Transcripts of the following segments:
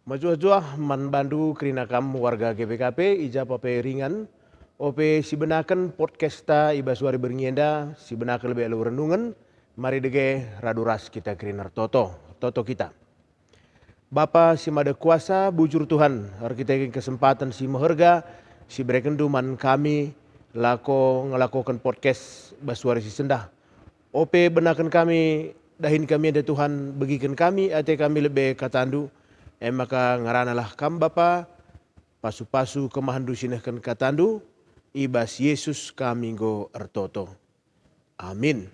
Majuah man bandu kerinakam warga GPKP ija pape ringan ope sibenakan podcasta iba suari bernienda sibenakan lebih elu renungan mari dege raduras kita kerinar toto kita. Bapa si mada kuasa bujur Tuhan har kita kesempatan si meherga si berekendu man kami ngelakukan podcast basuari si sendah. Ope benakan kami dahin kami ada Tuhan bagikan kami ate kami lebih katandu. Maka ngaranalah kam Bapa pasu-pasu kemahandu sinahkan katandu ibas Yesus kami go ertoto. Amin.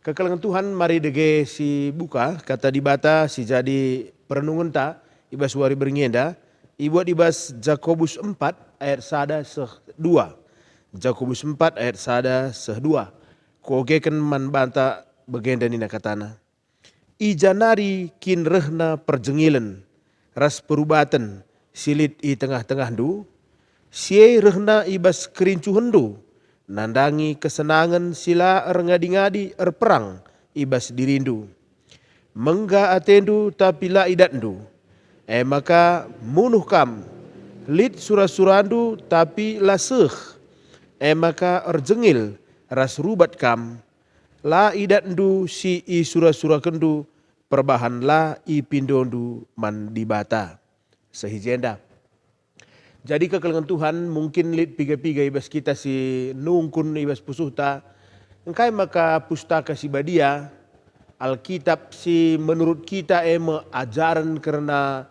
Kekalangan Tuhan mari dege si buka kata dibata si jadi perenungan ta ibas wari berngenda ibuat ibas Jakobus 4 ayat 1-2. Jakobus 4 ayat 1-2. Kogekan man banta begenda nina katana. Ijanari kin rehna perjengilan ras perubatan silit i tengah-tengah du, siye rehna ibas kerincu hendu, nandangi kesenangan sila ngadi-ngadi perang ibas dirindu. Mengga atendu tapi la idatndu, maka munuh kam, lid surah-surandu tapi la seh, maka erjengil ras rubat kam, la idatndu si i surah-surah kendu, perbahanlah i pindondu man dibata sehijenda. Jadi kekalangan Tuhan mungkin lit piga-piga ibas kita si nungkun ibas pusuhta. Engkai maka pustaka si badia Alkitab si menurut kita ajaran karena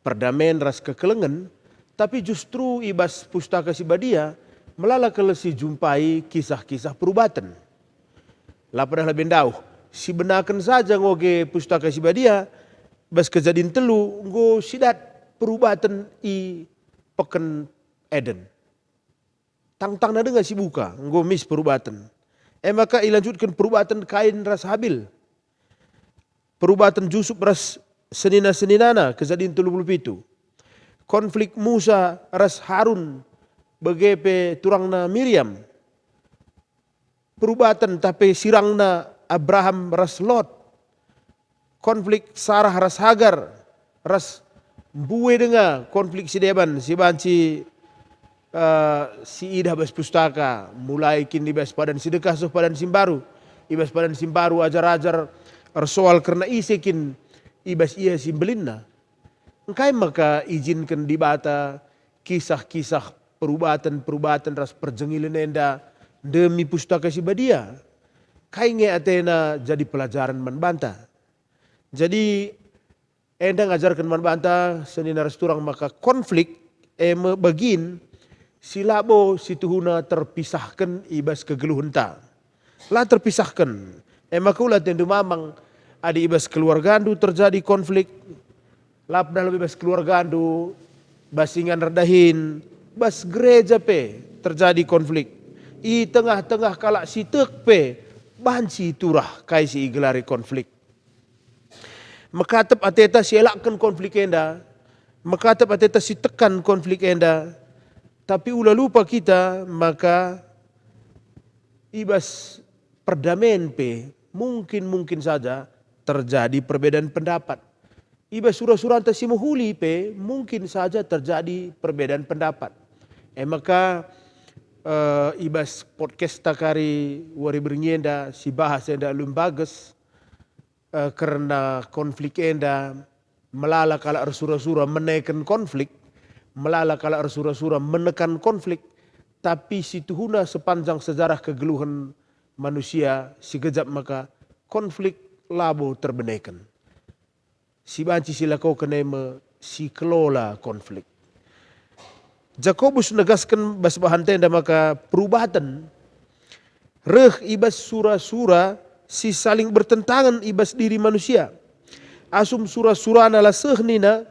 perdamaian ras kekelengan. Tapi justru ibas pustaka si badia melala kalau si jumpai kisah-kisah perubatan. Lapadah lebih dauh. Si benakan saja ngoge pustaka si badia bas kejadian telu ngo sidat perubatan i peken Eden. Tang-tang na dengan si buka ngo mis perubatan. Maka ilanjutkan perubatan Kain ras Habil. Perubatan Yusuf ras senina-seninana kejadian 37. Konflik Musa ras Harun begepe turangna Miriam. Perubatan tapi sirangna Abraham ras Lot, konflik Sarah ras Hagar, ras buwe denga konflik si deban, si banci si idah bas pustaka, mulai kini bas padan sedekah so padan simbaru, ibas padan simbaru ajar-ajar soal karena isekin ibas ia simbelinna. Engkai maka izinkan dibata kisah-kisah perubatan ras perjengilan enda demi pustaka si badia. Kainge atena jadi pelajaran manbanta. Jadi enda ngajarkan manbanta senina resturang maka konflik begin silabo situhuna terpisahkan ibas kegeluhenta. Lah terpisahkan. Maka ulah tendu mamang adi ibas keluargandu terjadi konflik. Lapda lebih ibas keluargandu basingan redahin bas gereja pe terjadi konflik. I tengah-tengah kalak sitek pe banci turah kai si igelari konflik. Makatap ateta si elakkan konflik enda. Makatap ateta si tekan konflik enda. Tapi ulah lupa kita maka ibas perdamaian pe mungkin saja terjadi perbedaan pendapat. Ibas surah-surah si muhuli pe mungkin saja terjadi perbedaan pendapat. Maka ibas podcast takari wari bernienda si bahas enda lumbages karena konflik enda melala kala arsura-sura menekan konflik, melala kala arsura-sura menekan konflik, tapi si tuhuna sepanjang sejarah kegeluhan manusia si gejap maka konflik labo terbenekan. Si banci sila kau kena si kelola konflik. Jakobus negaskan bas bahan tenda maka perubatan reh ibas sura-sura si saling bertentangan ibas diri manusia. Asum sura-sura nala seh nina,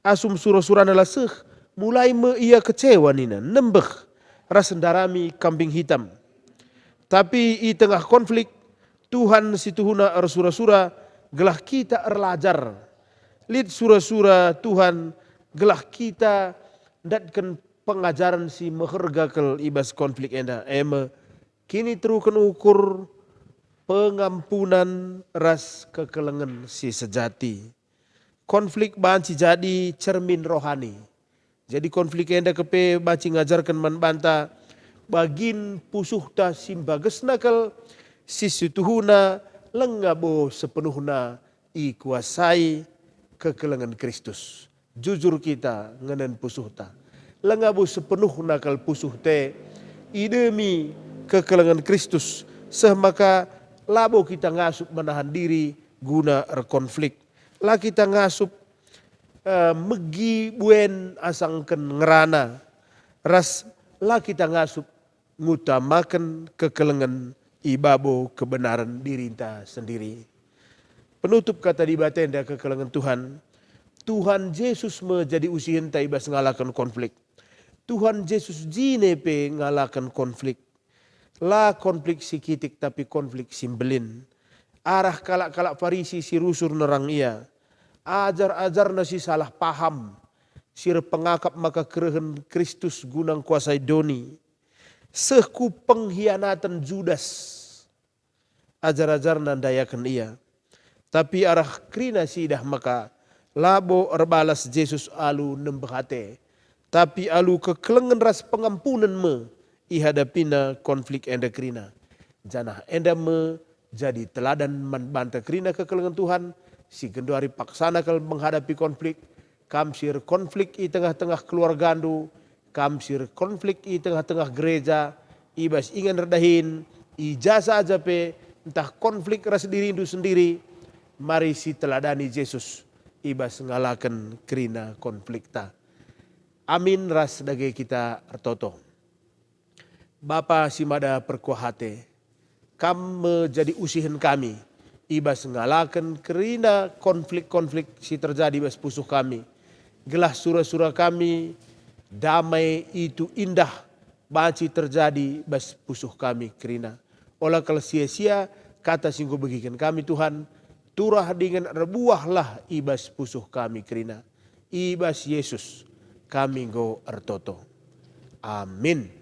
asum sura-sura nala seh mulai ia kecewa nina, nembeh rasendarami kambing hitam. Tapi i tengah konflik Tuhan si tuhuna sura-sura gelah kita erlajar. Lid sura-sura Tuhan gelah kita datkan pengajaran si mehergakel ibas konflik enda. Kini terukan ukur pengampunan ras kekelengan si sejati. konflik banci jadi cermin rohani. Jadi konflik enda kepe banci ngajarkan manbanta bagin pusuhta simbages nakal sisituhuna lengabo sepenuhna ikuasai kekelengan Kristus. Jujur kita ngenen pusuhta. Lengabo sepenuhna kal pusuh te idemi kekelengan Kristus. Semaka labo kita ngasup menahan diri guna konflik. Lah kita ngasup megi buen asangken ngerana. Ras lah kita ngasup ngutamakan kekelengan ibabo kebenaran dirinta sendiri. Penutup kata di batenda kekelengan Tuhan. Tuhan Yesus menjadi usihin ta ibas ngalakan konflik. Tuhan Yesus jinepe ngalakan konflik. Lah konflik sikitik tapi konflik simbelin. Arah kalak-kalak Farisi si rusur nerang ia. Ajar-ajar nasi salah paham. Sir pengakap maka kerehen Kristus gunang kuasai doni. Seku pengkhianatan Judas. Ajar-ajar nandayakan ia. Tapi arah krina sidah maka labo erbalas Yesus alu nembehate. Tapi alu kekelengan ras pengampunan me ihadapina konflik enda krina. Janah enda me jadi teladan manbanta krina kekelengan Tuhan. Si genduari paksana kal menghadapi konflik. Kamsir konflik i tengah-tengah keluargandu. Kamsir konflik i tengah-tengah gereja. Ibas ingan redahin. Ijasa aja pe. Entah konflik ras dirindu sendiri. Mari si teladani Yesus. Ibas ngalakan kerina konflik ta. Amin ras dage kita artoto. Bapa simada perkuahate. Kam menjadi usihan kami. Ibas ngalakan kerina konflik-konflik si terjadi bas pusuh kami. Gelah surah-surah kami damai itu indah baci terjadi bas pusuh kami kerina. Olah kalau sia-sia kata singgu bagikan kami Tuhan. Turah dengan rebuahlah ibas pusuh kami kerina. Ibas Yesus kami go artoto. Amin.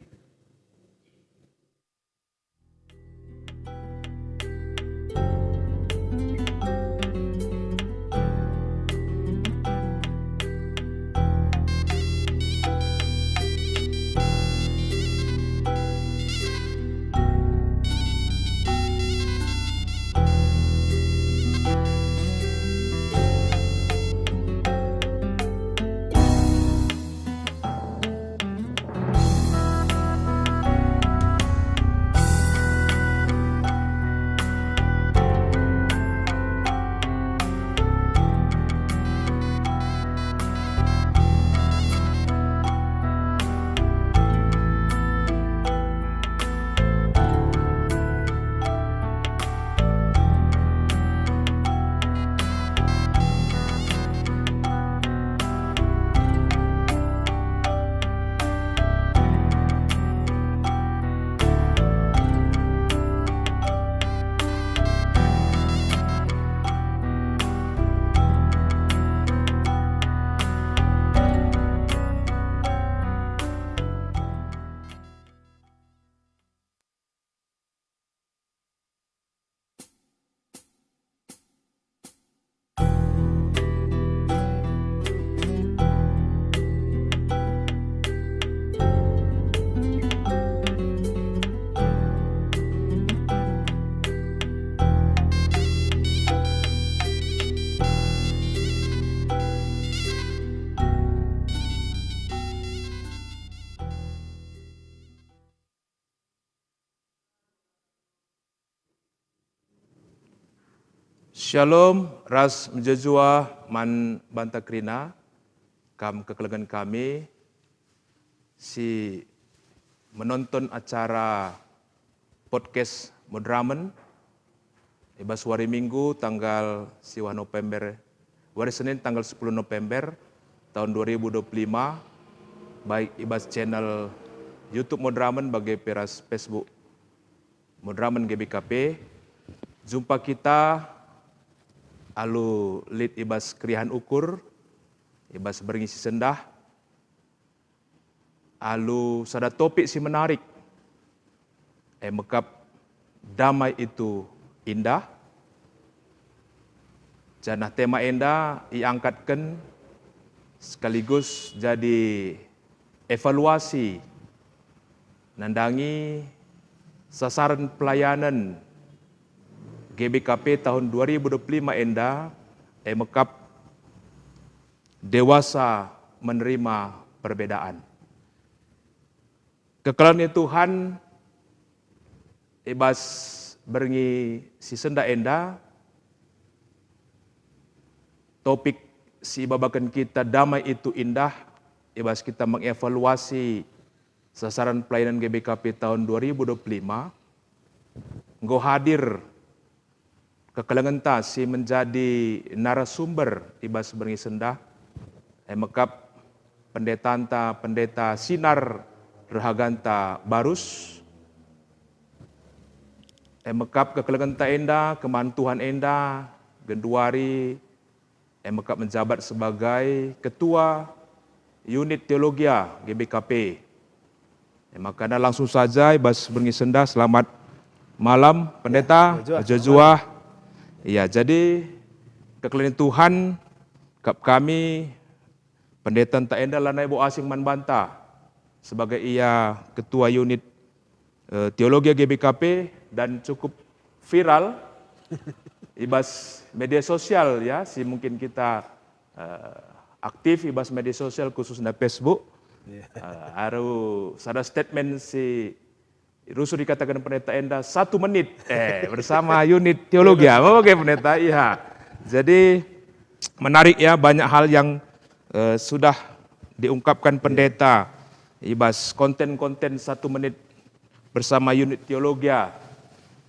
Shalom, ras menjejua man banta krina, kam kekelengan kami, si menonton acara podcast Modramen, ibas hari Minggu tanggal siwa November, hari Senin tanggal 10 November tahun 2025, baik ibas channel YouTube Modramen bagi peras Facebook Modramen GBKP, jumpa kita alu lid ibas krihan ukur, ibas berngisi sendah, alu sada topik si menarik, mekap damai itu indah, Janah tema enda iangkatkan sekaligus jadi evaluasi nandangi sasaran pelayanan GBKP tahun 2025 enda mekap dewasa menerima perbedaan. Kekelan Tuhan ibas berngi si senda enda topik si babakan kita damai itu indah ibas kita mengevaluasi sasaran pelayanan GBKP tahun 2025 nggo hadir kekelangan ta si menjadi narasumber ibas berngi sendah mekap pendeta Sinar Rahaganta Barus mekap kekelangan ta enda kemantuhan enda genduari mekap menjabat sebagai ketua unit teologia GBKP. Maka langsung saja ibas berngi sendah. Selamat malam pendeta Jojua. Iya, jadi kekelangan Tuhan kap kami pendeta tak enda lanai bo asing manbanta sebagai ia ketua unit teologi GBKP dan cukup viral ibas media sosial ya, si mungkin kita aktif ibas media sosial khususnya Facebook. Aru sada statement si Rusu dikatakan pendeta enda 1 menit bersama unit teologi. Oke pendeta, iya. Jadi menarik ya, banyak hal yang sudah diungkapkan pendeta ibas konten-konten 1 menit bersama unit teologi.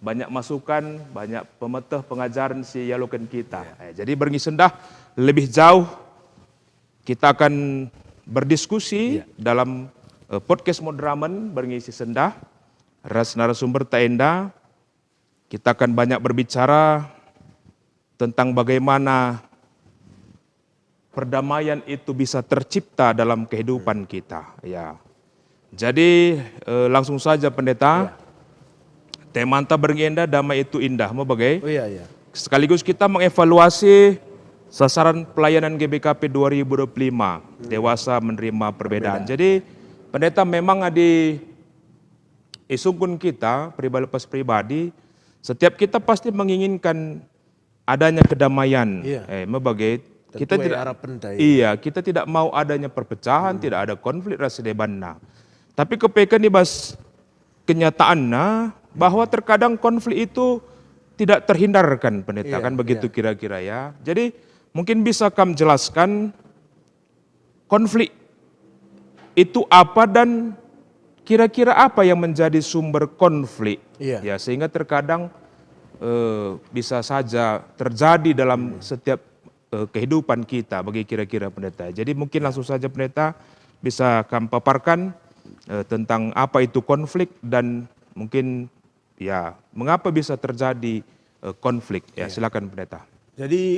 Banyak masukan, banyak pemetah pengajaran si yalokan kita. Jadi berngi sendah lebih jauh kita akan berdiskusi dalam podcast Modraman berngi si sendah ras narasumber ta enda. Kita akan banyak berbicara tentang bagaimana perdamaian itu bisa tercipta dalam kehidupan kita ya. Jadi langsung saja pendeta. Tema anta berngi enda damai itu indah mau bagai? Sekaligus kita mengevaluasi sasaran pelayanan GBKP 2025, dewasa menerima perbedaan. Jadi pendeta memang ada isungkun kita, pribadi lepas pribadi, setiap kita pasti menginginkan adanya kedamaian. Mebagai kita tidak kita tidak mau adanya perpecahan, tidak ada konflik rasa debanna. Tapi kepekan ibas kenyataannya bahwa terkadang konflik itu tidak terhindarkan pendeta, kan begitu kira-kira ya. Jadi mungkin bisa kamu jelaskan konflik itu apa dan kira-kira apa yang menjadi sumber konflik ya, sehingga terkadang bisa saja terjadi dalam setiap kehidupan kita bagi kira-kira pendeta. Jadi mungkin langsung saja pendeta bisa kamu paparkan tentang apa itu konflik dan mungkin ya mengapa bisa terjadi konflik ya. Silakan pendeta. Jadi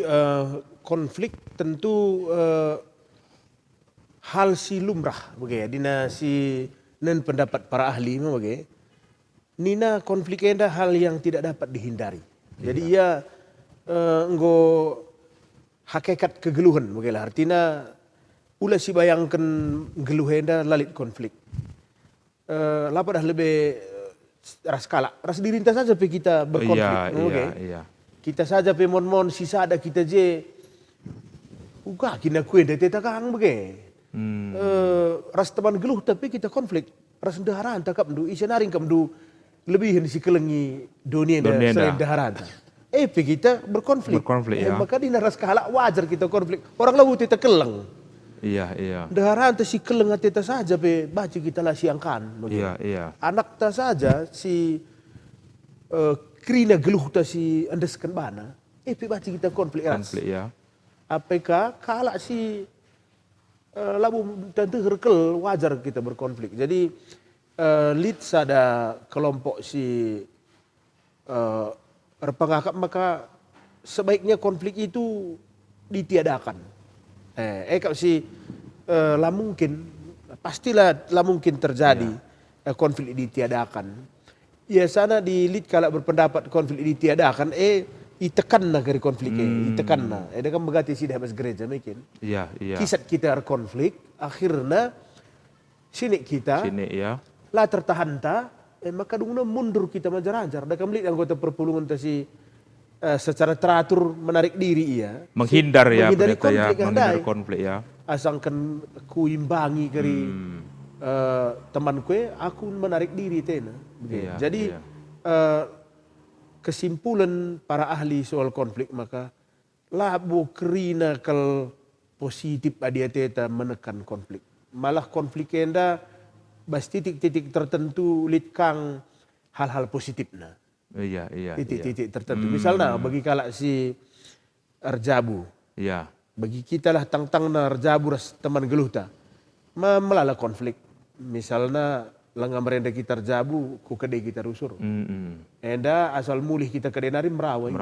konflik tentu hal si lumrah bagai dina si nen pendapat para ahli bagai nina konflik enda hal yang tidak dapat dihindari. Jadi ia enggo hakikat kegeluhan bagai lah artinya ulah si bayangkan geluh enda lalit konflik. Lapa dah lebih ras kalak ras dirintas saja pe kita berkonflik. Kita saja pe mon sisa ada kita je uga kina kuen teta kang bagai. Ras teman geluh tapi kita konflik. Ras daharan takap du isanaring kam du lebih si kelengi dunia selain daharan. Pe kita berkonflik. Maka di ras kalak wajar kita konflik. Orang lawu teta keleng. Daharan ta si keleng teta saja pe baca kita lah siangkan. Anak ta saja si krina geluh ta si andeskan bana. Pe baca kita konflik ras. Apakah kalak si labu tentu herkel wajar kita berkonflik. Jadi lead sada kelompok si berpengakap maka sebaiknya konflik itu ditiadakan. Kalau si lah mungkin pastilah lah mungkin terjadi konflik ditiadakan. Ya sana di lead kalau berpendapat konflik ditiadakan itekan na kari konflik itekan na. Ada kan begati sih mas gereja mungkin. Iya, iya. Kisat kita konflik akhirnya sini kita Sini ya. lah tertahan ta, maka dungna mundur kita majar-ajar. Dah kami anggota perpulungan tasi secara teratur menarik diri ya. Menghindar ya, menghindari pendeta ya, konflik yang menghindar ada. konflik ya. Asangkan ku imbangi kari teman kue, aku menarik diri tena. Iya, Jadi iya. kesimpulan para ahli soal konflik maka labu kerina kal positif adia teta menekan konflik. Malah konflik enda bas titik-titik tertentu litkang hal-hal positif na. Iya, iya. Titik-titik tertentu. Misalnya bagi kalak si Arjabu. Iya. Bagi kita lah tang-tang na Arjabu ras teman geluta. Melala konflik. Misalnya lengan merenda kita Arjabu ku kedai kita rusur. Enda asal mulih kita kedai nari merawai.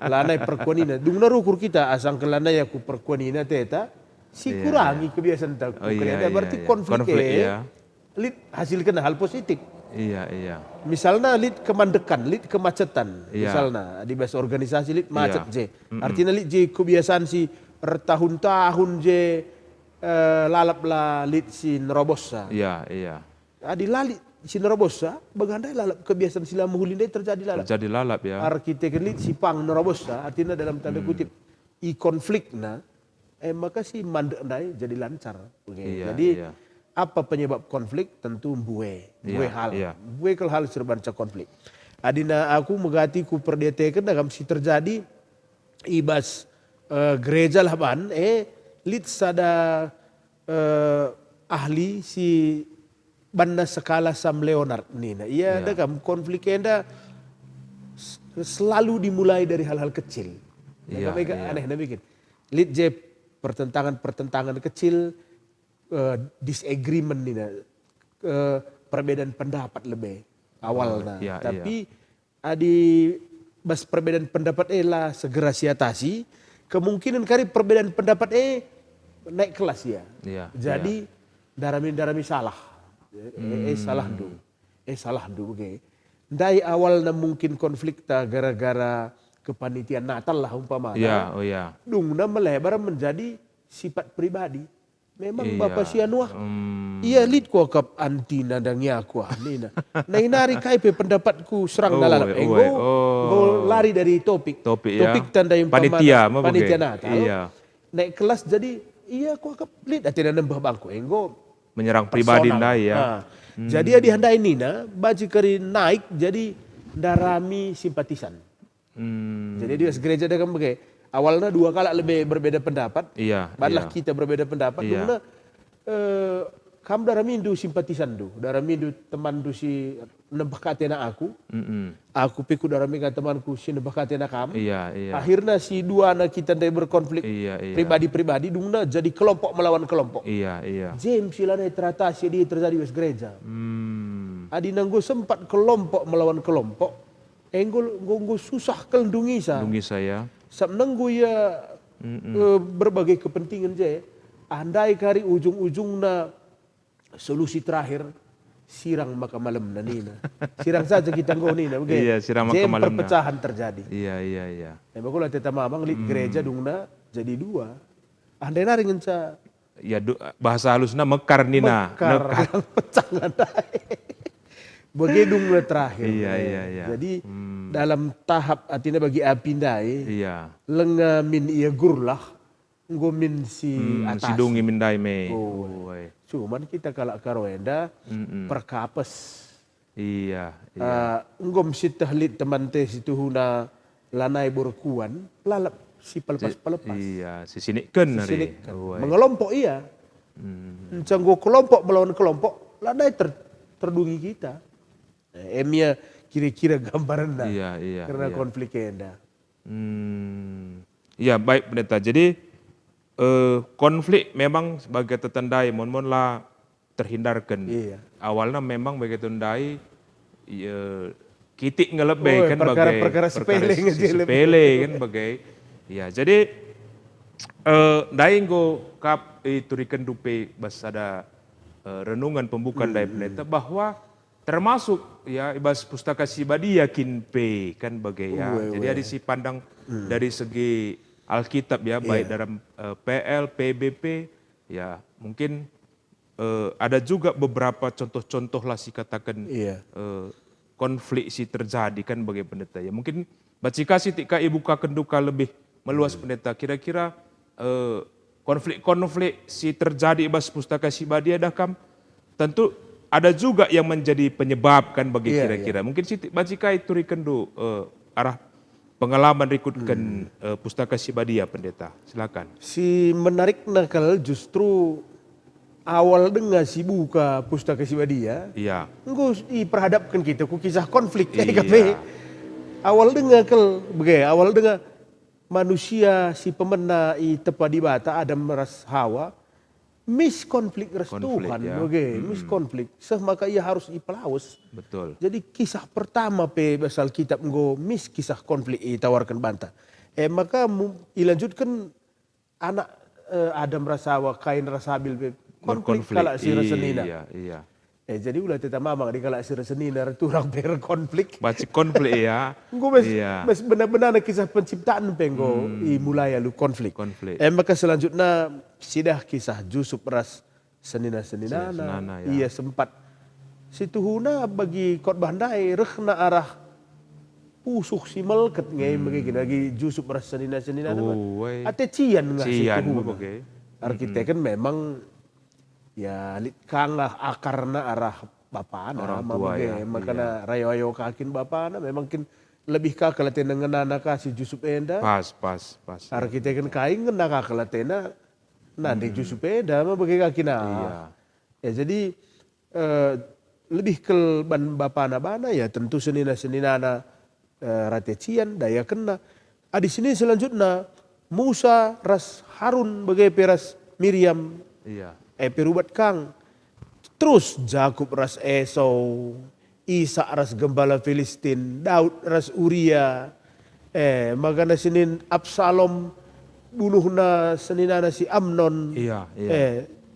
Lanai perkuanina. Dungna rukur kita asang kelanai aku perkuanina teta. Si kurangi kebiasaan tak ku kedai. Berarti konflik ya. Lid hasilkan hal positif. Iya, iya. Misalnya lid kemandekan, lid kemacetan. Iya. Misalnya di bahasa organisasi lid macet Iya. je. Artinya lid je kebiasaan si bertahun-tahun je lalap lah lid si nerobosa. Iya, iya. Adi lali si nerobosa bagandai lalap kebiasaan sila muhulindai terjadi lalap. Terjadi lalap ya. Arsitek lid si pang nerobosa artinya dalam tanda kutip i konflik na maka si mandek ndai jadi lancar. Iya, Jadi iya. apa penyebab konflik? Tentu bue hal. Iya. Bue kalau hal serbanca konflik. Adina aku megati ku perdetekan dalam si terjadi ibas gereja laban lid sada ahli si banda skala Sam Leonard nina. Ia dalam konflik enda selalu dimulai dari hal-hal kecil. Iya, Aneh na bikin. Lid je pertentangan kecil, disagreement nina, perbedaan pendapat lebih awalnya. Tapi adi bas perbedaan pendapat lah segera siatasi, kemungkinan kari perbedaan pendapat naik kelas ya. Jadi darami salah, salah du, Dari awal mungkin konflik ta gara-gara kepanitiaan Natal lah umpamanya. Iya. Dungna melebar menjadi sifat pribadi. Memang Bapak Sianuah, iya lid ko kap anti nadangnya aku nina. Nari kai pe pendapatku serang dalam go lari dari topik tanda yang panitia Natal. Iya. Naik kelas jadi iya ko kap lid atina nembah bangku enggo menyerang pribadi ndai ya. Jadi dia dihandai nina baju kari naik jadi darami simpatisan. Jadi dia gereja dia kan begitu. Awalnya dua kali lebih berbeda pendapat. Iya. Barulah kita berbeda pendapat. Karena kamu daramindu simpatisan du, daramindu teman du si nembah katena aku. Aku pikir daramindu temanku si nembah katena kamu. Iya. Akhirnya si dua anak kita dari berkonflik pribadi-pribadi, dungna jadi kelompok melawan kelompok. Iya. James silane teratasi dia terjadi di gereja. Adi nanggo sempat kelompok melawan kelompok. Enggo susah kelendungi saya. Sabnanggu ya berbagai kepentingan je. Andai kari ujung-ujungna solusi terakhir sirang maka malam nina. Sirang saja kita nggo nina. Iya, sirang maka malam. Perpecahan terjadi. Iya. Bakulah teta mamang lit gereja dungna jadi dua. Andai nari ngenca. Ya bahasa halusna mekar nina. Mekar pecah ngandai. Begedung terakhir. Iya. Jadi dalam tahap artinya bagi apindai. Iya. Lenga min ia gurlah, ngomin si atas. Si dungi mindai me. Cuman kita kalau karwenda perkapes. Iya. Ngom si tahlit teman teh situ huna lanai berkuan, lalap si pelepas. Iya, si sinikkan hari. Mengelompok iya. Canggo kelompok melawan kelompok, lanai terdungi kita. Emia kira-kira gambaran dah. Iya. Karena konflik enda. Iya, baik pendeta. Jadi konflik memang sebagai tetandai mon lah terhindarkan. Iya. Awalnya memang begitu tandai kitik ngelebih kan perkara sepele kan bagai. Ya, jadi dai nggo kap turikan dupe bas ada renungan pembukaan dari pendeta bahwa termasuk ya ibas pustaka sibadi yakin pe kan bagai ya. Jadi ada si pandang dari segi Alkitab ya, baik dalam PL, PBP ya, mungkin ada juga beberapa contoh-contoh lah si katakan konflik si terjadi kan bagai pendeta ya. Mungkin bacika si tika ibu kenduka lebih meluas pendeta, kira-kira konflik-konflik si terjadi ibas pustaka sibadi ada kam, tentu ada juga yang menjadi penyebab kan bagi kira-kira. Mungkin si bacika itu rikendu arah pengalaman rikutkan pustaka sibadi ya pendeta. Silakan. Si menarik nakal justru awal dengar si buka pustaka sibadi ya. Iya. Engkau perhadapkan kita ku kisah konflik kape. Awal dengar awal dengar manusia si pemena tepa di bata Adam ras Hawa miskonflik ras Tuhan miskonflik maka ia harus ipelaus. Betul. Jadi kisah pertama basal kitab engkau kisah konflik tawarkan bantah. Maka ilanjutkan anak Adam ras Hawa Kain ras Habil konflik kalau si rasenina. Iya. Jadi ulah tetap mamang di kalau si rasenina turang berkonflik. Baca konflik ya. Engkau mas benar-benar kisah penciptaan penggo mulai lalu konflik. Maka selanjutnya sidah kisah Jusuf ras senina ia sempat situhuna bagi khotbah ndai rehna arah pusuk si melket ngai bagi lagi Jusuf ras senina ate cian nggak situhuna. Arkitek kan memang ya litkanglah akarna arah bapana orang tua ya. Makanya rayo kakin bapana memang kin lebih ka kelatena ngenana si Jusuf enda. Pas. Arkitek kan kain ngena ka kelatena nanti Jusuf enda mah bagi kakina. Ya jadi lebih ke ban bapana bana ya tentu senina ratecian daya kena. Di sini selanjutnya Musa ras Harun bagi peras Miriam. Iya. Perubat kang. Terus Jakub ras Esau, Isa ras gembala Filistin, Daud ras Uria. Magana sinin Absalom bunuhna seninana si Amnon. Iya.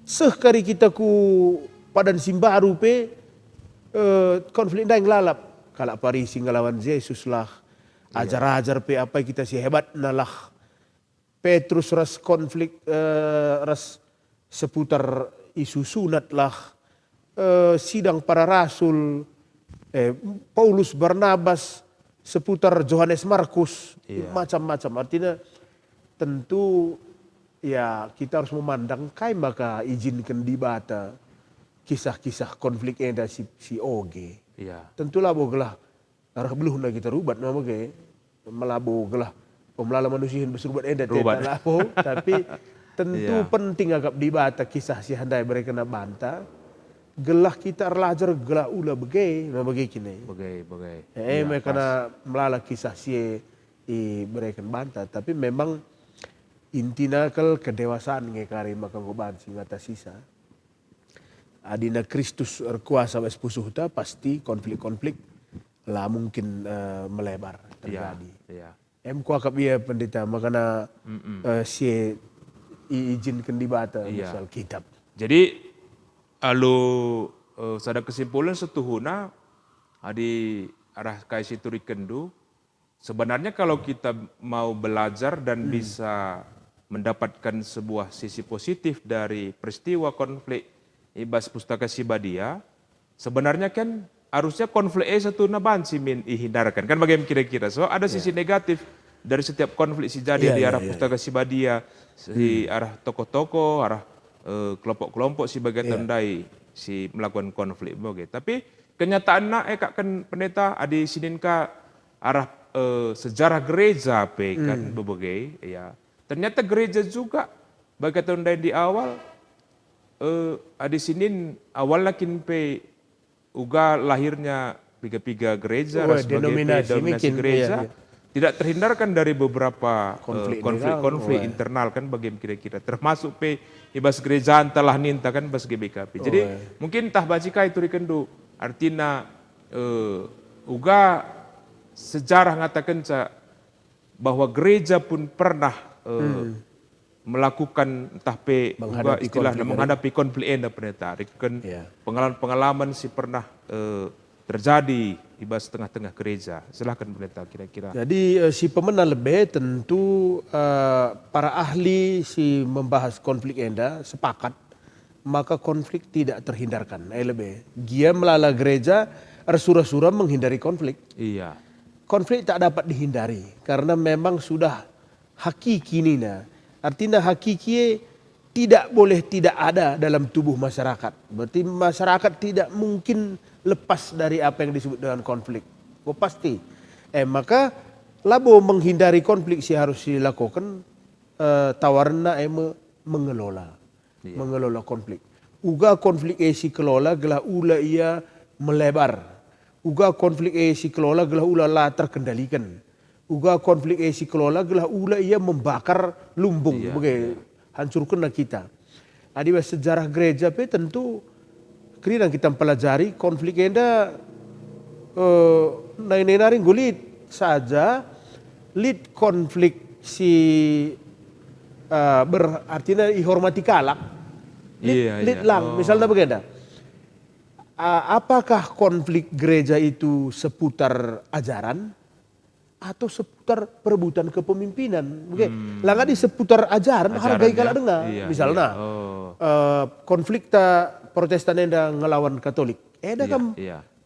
Sekari kita ku padan simbaru konflik yang lalap. Kalak parisi ngelawan Yesus lah. Ajar-ajar apa kita si hebat nalah. Petrus ras konflik ras seputar isu sunat lah, sidang para rasul, Paulus Barnabas seputar Yohanes Markus, macam-macam. Artinya tentu ya kita harus memandang maka izinkan dibata kisah-kisah konflik yang ada si Oge. Tentulah bogelah arah beluhna kita rubat nama melabo gelah pemelala manusia yang berserubat enda lapo tapi tentu penting agak dibata kisah si handai mereka na banta gelah kita erlajar gelah ula bagi kini. Mereka na melala kisah si mereka banta tapi memang intina kedewasaan ngekari maka ngoban ngata sisa. Adina Kristus erkuasa wes pusuhta pasti konflik-konflik lah mungkin melebar terjadi. Ku akap ia pendeta makana si izinkan dibata misal kitab. Jadi alu sada kesimpulan setuhuna di arah kaisi turikendu sebenarnya kalau kita mau belajar dan bisa mendapatkan sebuah sisi positif dari peristiwa konflik ibas pustaka sibadia sebenarnya kan harusnya konflik satu naban simin dihindarkan kan bagaimana kira-kira so ada sisi negatif dari setiap konflik si jadi di arah pustaka sibadia di arah tokoh-tokoh arah kelompok-kelompok si bagian tandai si melakukan konflik tapi kenyataannya kan pendeta adi sininka arah sejarah gereja kan berbagai ya ternyata gereja juga bagian tandai di awal adi sinin awal lakin uga lahirnya piga-piga gereja denominasi gereja tidak terhindarkan dari beberapa konflik internal kan bagaimana kira-kira termasuk ibas gerejaan telah ninta kan bas GBKP. Jadi mungkin tah bacika itu rikendu artinya uga sejarah ngatakan bahwa gereja pun pernah melakukan entah pe Menghadapi istilahnya konflik, menghadapi konflik enda pendeta. Rekan Ya. pengalaman-pengalaman si pernah terjadi di tengah-tengah gereja. Silahkan pendeta kira-kira. Jadi si pemenang lebih tentu para ahli si membahas konflik enda sepakat maka konflik tidak terhindarkan. Lebih dia melala gereja sura-sura menghindari konflik. Iya. Konflik tak dapat dihindari karena memang sudah hakiki nina. Artinya hakiki tidak boleh tidak ada dalam tubuh masyarakat. Berarti masyarakat tidak mungkin lepas dari apa yang disebut dengan konflik. Oh, pasti. Maka labo menghindari konflik sih harus dilakukan tawarna mengelola. Iya. Mengelola konflik. Uga konflik si kelola gelah ula ia melebar. Uga konflik si kelola gelah ula lah terkendalikan. Uga konflik si kelola gelah ula ia membakar lumbung. Iya, Bagai hancurkan kita. Adi sejarah gereja pe tentu kira kita pelajari konflik enda naring gulit saja lead konflik si berartinya dihormati kalak lead lang misalnya bagaimana apakah konflik gereja itu seputar ajaran atau seputar perebutan kepemimpinan langkah di seputar ajaran hargai kalak dengar misalnya konflik Protestan enda ngelawan Katolik kan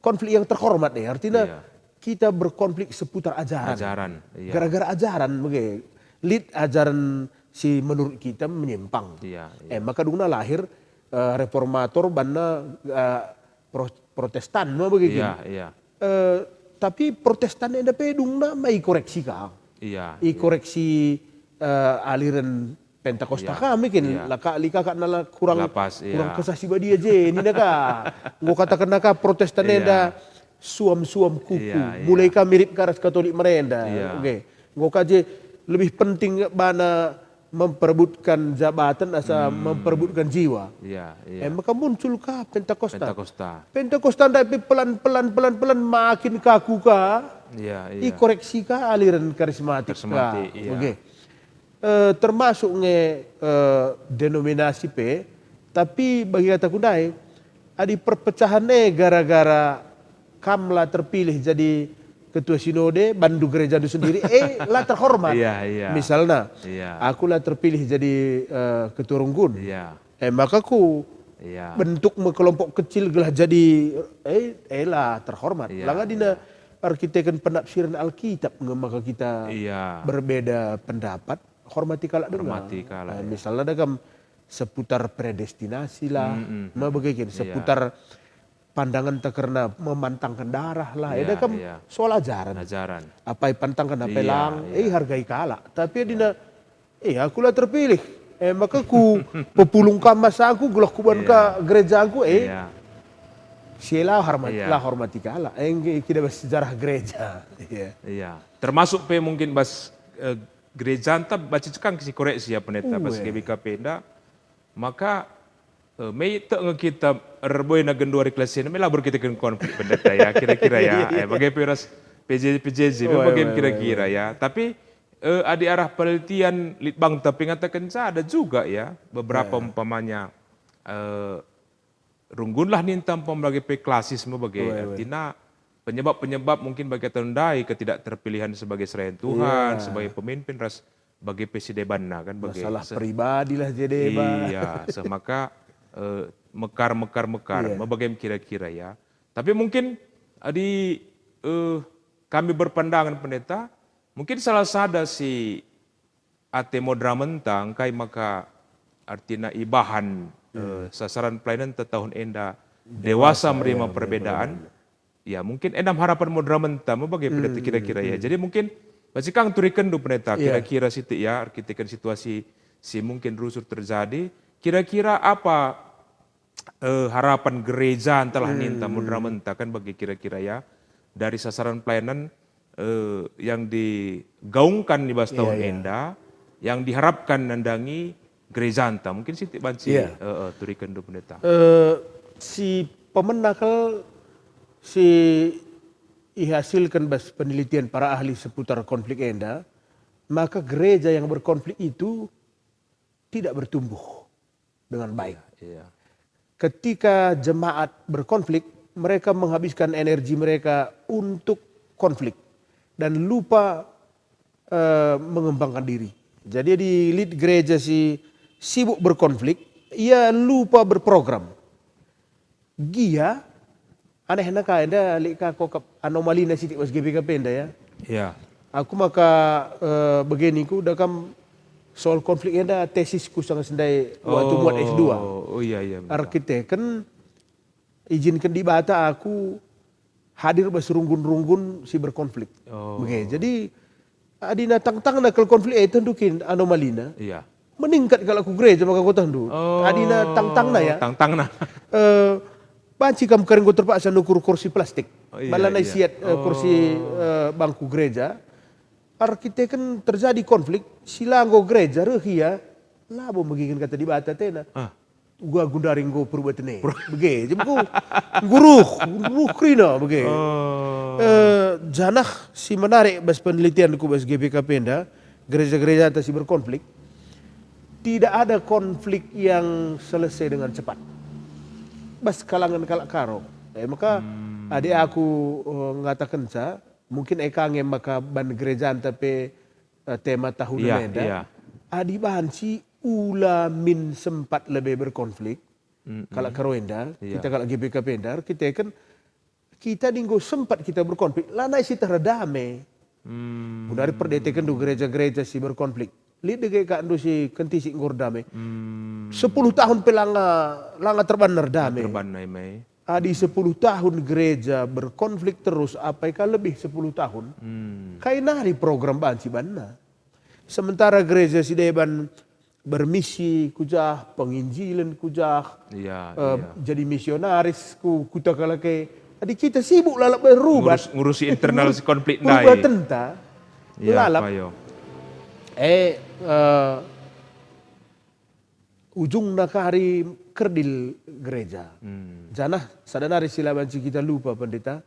konflik yang terhormat deh artinya kita berkonflik seputar ajaran. Gara-gara ajaran lead ajaran si menurut kita menyimpang. Maka duna lahir reformator bana Protestan begitu. Tapi Protestan enda pedung na mai koreksi kah? Koreksi aliran Pentakosta mungkin lika nala kurang kesasiba dia je ini naka. Gua katakan naka Protestan enda suam-suam kuku. Mulai mirip karas Katolik merenda. Gua kaje lebih penting bana memperebutkan jabatan asa memperebutkan jiwa. Maka munculkah Pentakosta? Pentakosta tapi pelan-pelan makin kaku kah? Koreksi kah aliran karismatik kah? Termasuk denominasi pe, tapi bagi kata kundai, ada perpecahan gara-gara kamla terpilih jadi ketua sinode bandu gereja itu sendiri, lah terhormat. Misalnya, aku lah terpilih jadi ketua runggun, maka ku bentuk kelompok kecil gelah jadi, lah terhormat. Langkah dina arkitekan penafsiran Alkitab, maka kita berbeda pendapat. Hormati kalak dengar. Misalnya dalam seputar predestinasi lah, seputar pandangan tak karena memantangkan darah lah. Soal ajaran. Apa yang pantangkan apa lang, hargai kalak. Tapi dina, aku lah terpilih. Maka ku pepulungkan masa aku, gelah kuban ke gereja aku, sila hormati kalak. Kita sejarah gereja. Termasuk pe mungkin gereja entah baca cekang si koreksi ya pendeta pas GBKP enda maka mei tak kita erboi na genduari kelas ini melabur kita kan konflik pendeta ya kira-kira ya bagai peras PJJ bagai kira-kira ya tapi ada arah penelitian litbang tapi ngatakan ada juga ya beberapa umpamanya runggunlah nintam pembagai klasisme bagai artinya penyebab mungkin bagi tandai ketidakterpilihan sebagai selain Tuhan, sebagai pemimpin ras bagi PCD-banna kan bagi masalah pribadi lah jadi maka mekar bagaimana kira-kira ya. Tapi mungkin kami berpandangan pendeta, mungkin salah satu si ate modra mentang kai maka artinya ibahan sasaran pelayanan tahun enda dewasa menerima perbedaan. Ya mungkin enam harapan modra mentam bagi pendeta kira-kira ya. Jadi mungkin masih kang turikan do pendeta kira-kira situ ya arkitekan situasi si mungkin rusur terjadi. Kira-kira apa harapan gereja telah ninta modra mentam kan bagi kira-kira ya dari sasaran pelayanan yang digaungkan di bawah tahun enda yang diharapkan nandangi gereja anta mungkin situ banci turikan do pendeta. Si pemenakal si dihasilkan penelitian para ahli seputar konflik enda, maka gereja yang berkonflik itu tidak bertumbuh dengan baik. Iya. Ketika jemaat berkonflik, mereka menghabiskan energi mereka untuk konflik dan lupa mengembangkan diri. Jadi di lead gereja sibuk berkonflik, ia lupa berprogram. Gia aneh nak anda lika kokap anomali na sitik mas GBKP anda ya. Iya. Aku maka begini ku dakam soal konflik anda tesisku sangat sendai waktu muat S2. Oh iya iya. Arsitek kan izinkan di Bata aku hadir berserunggun-runggun si berkonflik. Begitu. Jadi adina tang-tang nak konflik itu tentukin anomalina. Iya. Meningkat kalau aku gereja maka kau tandu. Adina tang-tang na ya. Tang-tang na. Banci kamu kering gue terpaksa nukur kursi plastik. Iya, Malah iya. siat kursi bangku gereja. Arsitek kan terjadi konflik. Silanggo gereja rehia. Labo bagikan kata di Bata tena. Gua gundaring go perbuatan begitu. Jadi gua guruh krina begitu. Janah si menarik bas penelitianku bas GBKP enda. Gereja-gereja atas si berkonflik. Tidak ada konflik yang selesai dengan cepat. Bas kalangan kalak karo. Maka adik aku ngatakan mungkin ekange maka ban gereja tapi tema tahunan enda. Iya. Adi banci ula min sempat lebih berkonflik. Kalau karo enda, kita kalau GBKP enda, kita dinggo sempat kita berkonflik. Lana isi teredame. Dari perdetekan do gereja-gereja si berkonflik. Lihat deh kayak ando si kentisi ngordame. 10 tahun langa terbanar dame. Terbanai mai. Adi 10 tahun gereja berkonflik terus apa lebih 10 tahun. Kayak nari program banci banna. Sementara gereja si deban bermisi kujah, penginjilan kujah, jadi misionaris kuta kalake. Adi kita sibuk lalap berubat. Ngurusi internal si konflik dai. Berubat tenta. Iya, Lalap. payo. Ujung nakari kerdil gereja. Janah sadanari sila banci kita lupa pendeta.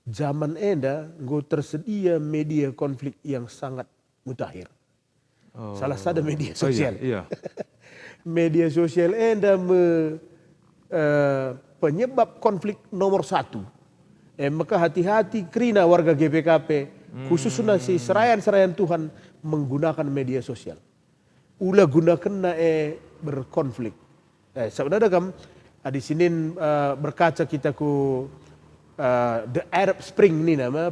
Zaman enda go tersedia media konflik yang sangat mutakhir. Salah satu media sosial. Iya. Media sosial enda penyebab konflik nomor 1. Maka hati-hati krina warga GBKP khususnya si serayan-serayan Tuhan menggunakan media sosial. Ula gunakan na berkonflik. Sebenarnya kam di sini berkaca kita ku The Arab Spring ni nama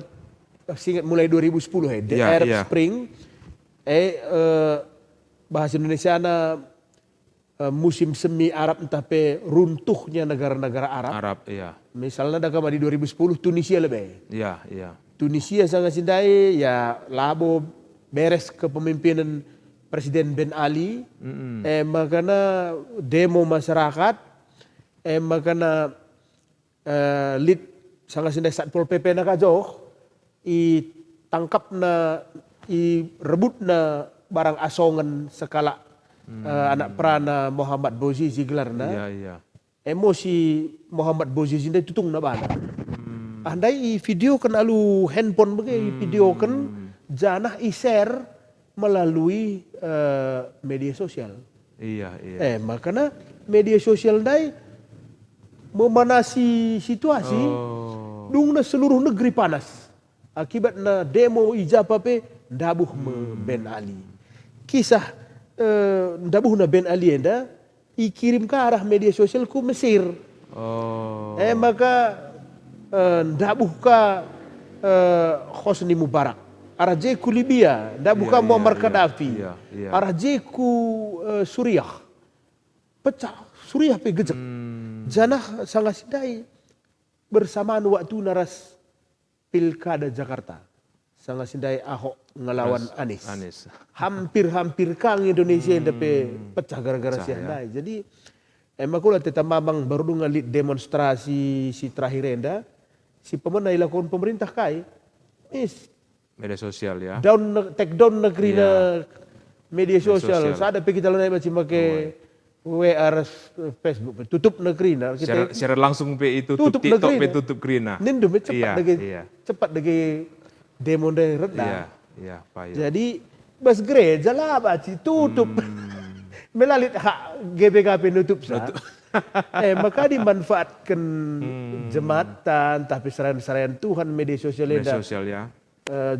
singkat mulai 2010 The Arab Spring bahasa Indonesia na musim semi Arab tapi runtuhnya negara-negara Arab. Iya. Misalnya ada di 2010 Tunisia lebih. Iya. Tunisia sangat sindai ya labo beres kepemimpinan Presiden Ben Ali. Makanya demo masyarakat. Makanya lead sangat sindai Satpol PP nak ajoh. I tangkap na i rebut na barang asongan sekala anak perana Muhammad Bouazizi gelarna. Iya. Emosi Muhammad Bouazizi ini tutung na bana. Andai video kan alu handphone bagai video kan janah i-share melalui media sosial. Iya. Makanya media sosial dai memanasi situasi. Dung na seluruh negeri panas. Akibat na demo ijabah pe dabuh Ben Ali. Kisah dabuh na Ben Ali enda ikirim ke arah media sosial ku Mesir. Maka dabuh ka Hosni Mubarak. Arah jeku Libya, dabuh ka Muammar Gaddafi. Arah jeku Suriah. Pecah, Suriah pe gejek. Janah sangat sidai bersamaan waktu naras Pilkada Jakarta. Sangat sindai Ahok ngelawan Anies. Hampir-hampir kang Indonesia yang dapat pecah gara-gara si andai. Jadi emakula tetap mamang baru ngalit demonstrasi si terakhir enda si pemenang ilakukan pemerintah kai. Media sosial ya. Take down negeri na media sosial. Sada pe kita naik macam pakai WR Facebook tutup negeri na. Secara langsung pe itu tutup TikTok pe tutup krina. Nindu cepat lagi demo dari rendah. Iya, Pak. Jadi bas gereja lah baci tutup. Melalit hak GBKP nutup sah. Maka dimanfaatkan jembatan, tapi serayan Tuhan media sosial Media ini. sosial ya.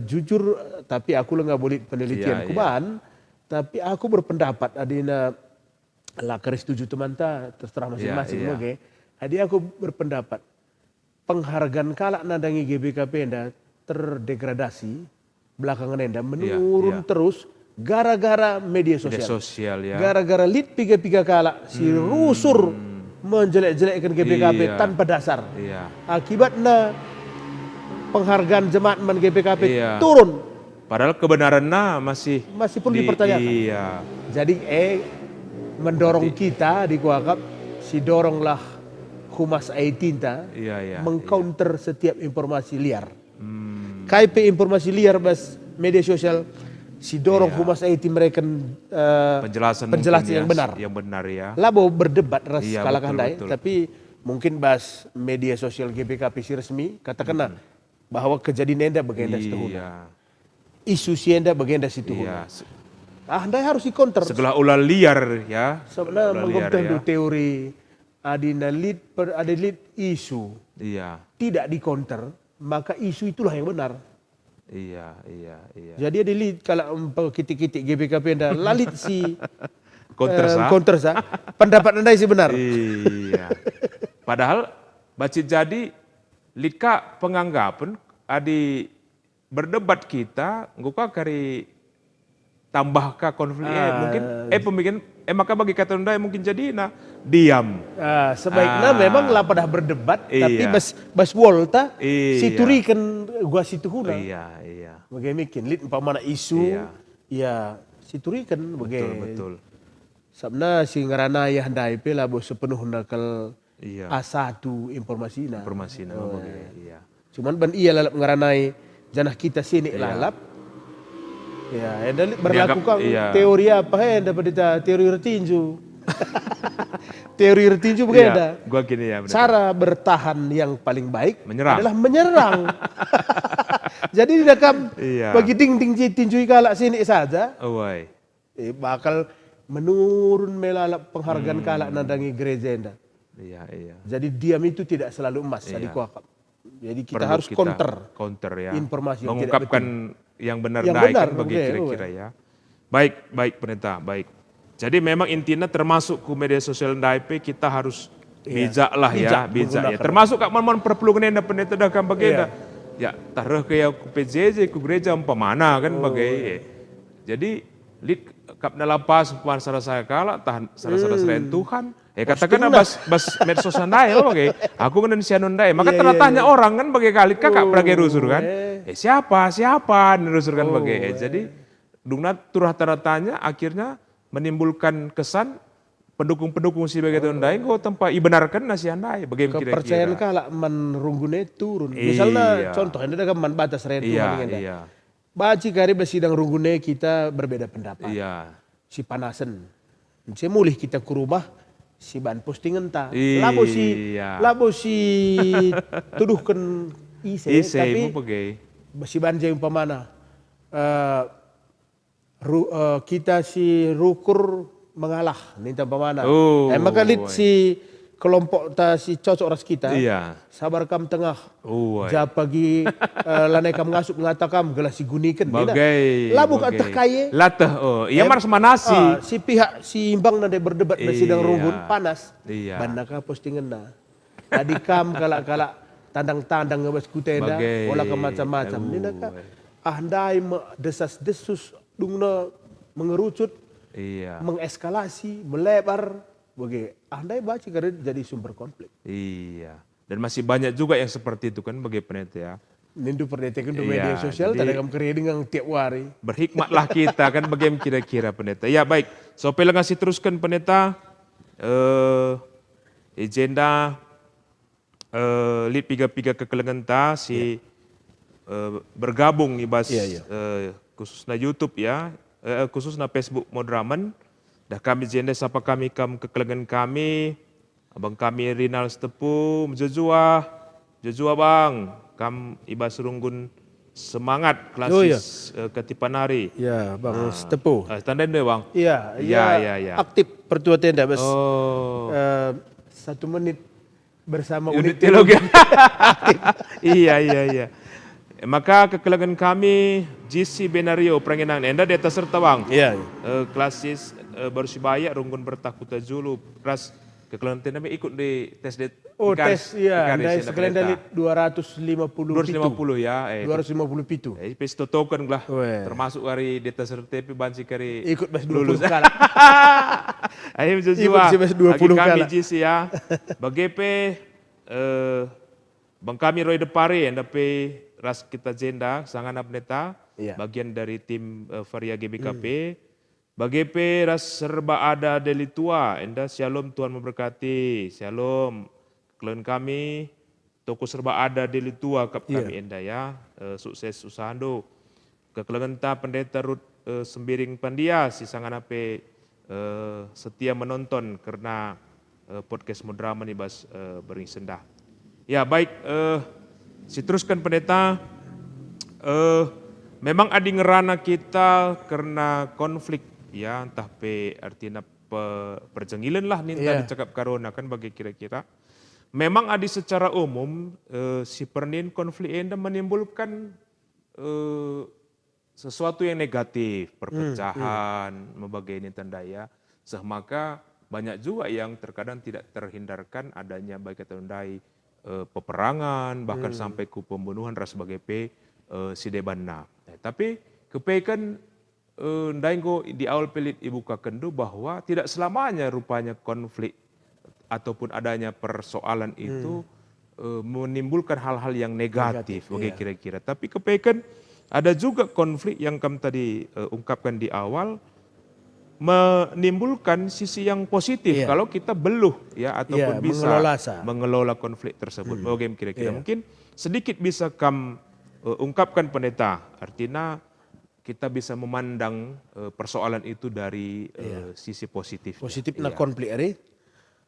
Jujur, tapi aku nggak boleh penelitian kuban. Tapi aku berpendapat adina lah keris tujuh teman terserah masing-masing. Okay. Jadi aku berpendapat penghargaan kalak nadangi GBKP enda terdegradasi belakangan enda menurun terus. Gara-gara media sosial. Ya. Gara-gara lead piga-piga kalak si rusur menjelek-jelekkan GBKP tanpa dasar. Akibatnya penghargaan jemaat man GBKP turun. Padahal kebenarannya masih pun dipertanyakan. Jadi mendorong kita di Kuakap si doronglah Humas Aitinta mengcounter setiap informasi liar. KIP informasi liar bas media sosial si dorong Humas IT mereka penjelasan yang benar. Yang benar ya. Labo berdebat ras kalahkan dai, tapi mungkin bahas media sosial GBKP si resmi katakanlah bahwa kejadian enda bagenda situ. Isu si enda bagenda situ. Dai harus dikonter. Segala ulah liar ya. Sebenarnya mengkonter teori ada lead isu. Tidak dikonter, maka isu itulah yang benar. Iya. Jadi ada lead kalau kitik-kitik GBKP anda lalit si counter sah. Pendapat anda sih benar. Iya. Padahal bacit jadi lika penganggapan adi berdebat kita nguka kari tambah ka konflik mungkin pemikiran maka bagi kata anda mungkin jadi diam. Sebaiknya memang lah pada berdebat tapi bas wolta siturikan gua situ huna. Iya. Bagaimana lid umpamana isu siturikan betul. Sabna si ngarana ya handai pe lah bos sepenuh nakal A1 informasi Cuman ban iya lalap ngaranai janah kita sini lalap. Enda berlakukan teori apa dapat teori retinju. Teori retinju bagaimana? Gua gini ya. Cara bertahan yang paling baik adalah menyerang. Jadi tidak bagi ding tinju kalak sini saja. Bakal menurun melalap penghargaan kalak nadangi gereja enda. Jadi diam itu tidak selalu emas di Kuakap. Jadi kita harus counter ya. Informasi mengungkapkan yang benar bagi kira-kira ya. Baik pendeta, baik. Jadi memang intinya termasuk ke media sosial DAIP kita harus bijak ya. Termasuk kak man perpelungan enda pendeta dah kan bagaimana. Ya taruh ke PJJ ke gereja mana kan bagai. Jadi lid kap lapas pan saya kalah tahan sarasa Tuhan. Katakan bas medsos andai bagai. Aku kan sianon dai. Maka tanya orang kan bagai kali kakak berage rusur kan. Siapa nerusur kan bagai. Jadi dungna turah tanya akhirnya menimbulkan kesan pendukung si bagai andai kok tempat ibenarkan nasi andai bagaimana kira-kira. Kepercayaan kalak menrunggune turun. Misalnya contoh ini kan man batas rentu dengan baci kari besidang runggune kita berbeda pendapat. Si panasen. Si mulih kita ke rumah si ban postingan ta. Labo si tuduhkan ise tapi si ban jeng pemana. Kita si rukur mengalah ninta pemana. Maka lid si kelompok ta si cocok ras kita. Sabar kam tengah. Japagi lanai kam ngasup ngatakam gelas si gunikan. Labu kata kaye. Latah iya maras manasi. Si pihak si imbang nade berdebat sidang runggun panas. Bandaka postingan na. Adi kam kalak tandang-tandang ngebas kutenda. Olah ke macam-macam. Nindaka andai desas-desus dungna mengerucut. Mengeskalasi, melebar. Andai baca karena jadi sumber konflik. Dan masih banyak juga yang seperti itu kan bagi pendeta ya. Nindu pendeta kan media sosial tadi kamu kerja dengan tiap hari. Berhikmatlah kita kan bagaimana kira-kira pendeta. Ya baik, so pela ngasih teruskan pendeta agenda lid piga-piga kekelengan ta si bergabung ibas khususnya YouTube ya, khususnya Facebook Modraman. Dah kami jenda sapa kami kekelengan kami, abang kami Rinal Setepu, Jejua bang, kam ibas runggun semangat Oh, iya. klasis Ketipanari. Ya, Bang Setepo. Tanda dia bang. Iya, Ya. aktif pertua tenda bas. Oh. 1 menit bersama Unit teologi. Iya. Maka kekelangan kami GC Benario Pranginang Enda di atas serta bang. Iya. Klasis Bersibaya Runggun Bertakuta Zulu. Ras kekelangan kami ikut di tes Tes iya, dari sekalian dari 250 ya. 250 pitu. Pesto token lah. Weh. Termasuk hari di atas serta banci kari Ikut bas 20 lulus. kala. Ayo Ikut Joshua. si bas 20 Kami kala. GC ya. Bagepe Bang kami Roy Depare yang dapat ras kita jenda sangat pendeta. Iya. Bagian dari tim Varia GBKP. Bagepe ras serba ada delitua. Enda shalom Tuhan memberkati. Shalom. Klien kami toko serba ada delitua kap kami enda ya. Sukses usahando. Kekelian pendeta Ruth Sembiring Pandia si sangat ape setia menonton karena podcast Mudrama nih bas bering sendah. Ya baik, teruskan pendeta. Memang adi ngerana kita karena konflik ya entah pe artinya perjengilan lah ninta dicakap karona kan bagi kira-kira. Memang adi secara umum si pernin konflik enda menimbulkan sesuatu yang negatif, perpecahan, membagi tandaya. Maka banyak juga yang terkadang tidak terhindarkan adanya baik tandai peperangan, bahkan sampai ke pembunuhan ras sebagai si debana. Tapi kepekan dainggo di awal pelit ibu kakendu bahwa tidak selamanya rupanya konflik ataupun adanya persoalan itu menimbulkan hal-hal yang negatif bagi kira-kira. Tapi kepekan ada juga konflik yang kami tadi ungkapkan di awal menimbulkan sisi yang positif kalau kita beluh ya ataupun bisa mengelola konflik tersebut. Bagaimana kira-kira mungkin sedikit bisa kami ungkapkan pendeta, artinya kita bisa memandang persoalan itu dari sisi positif. Positif na konflik ari.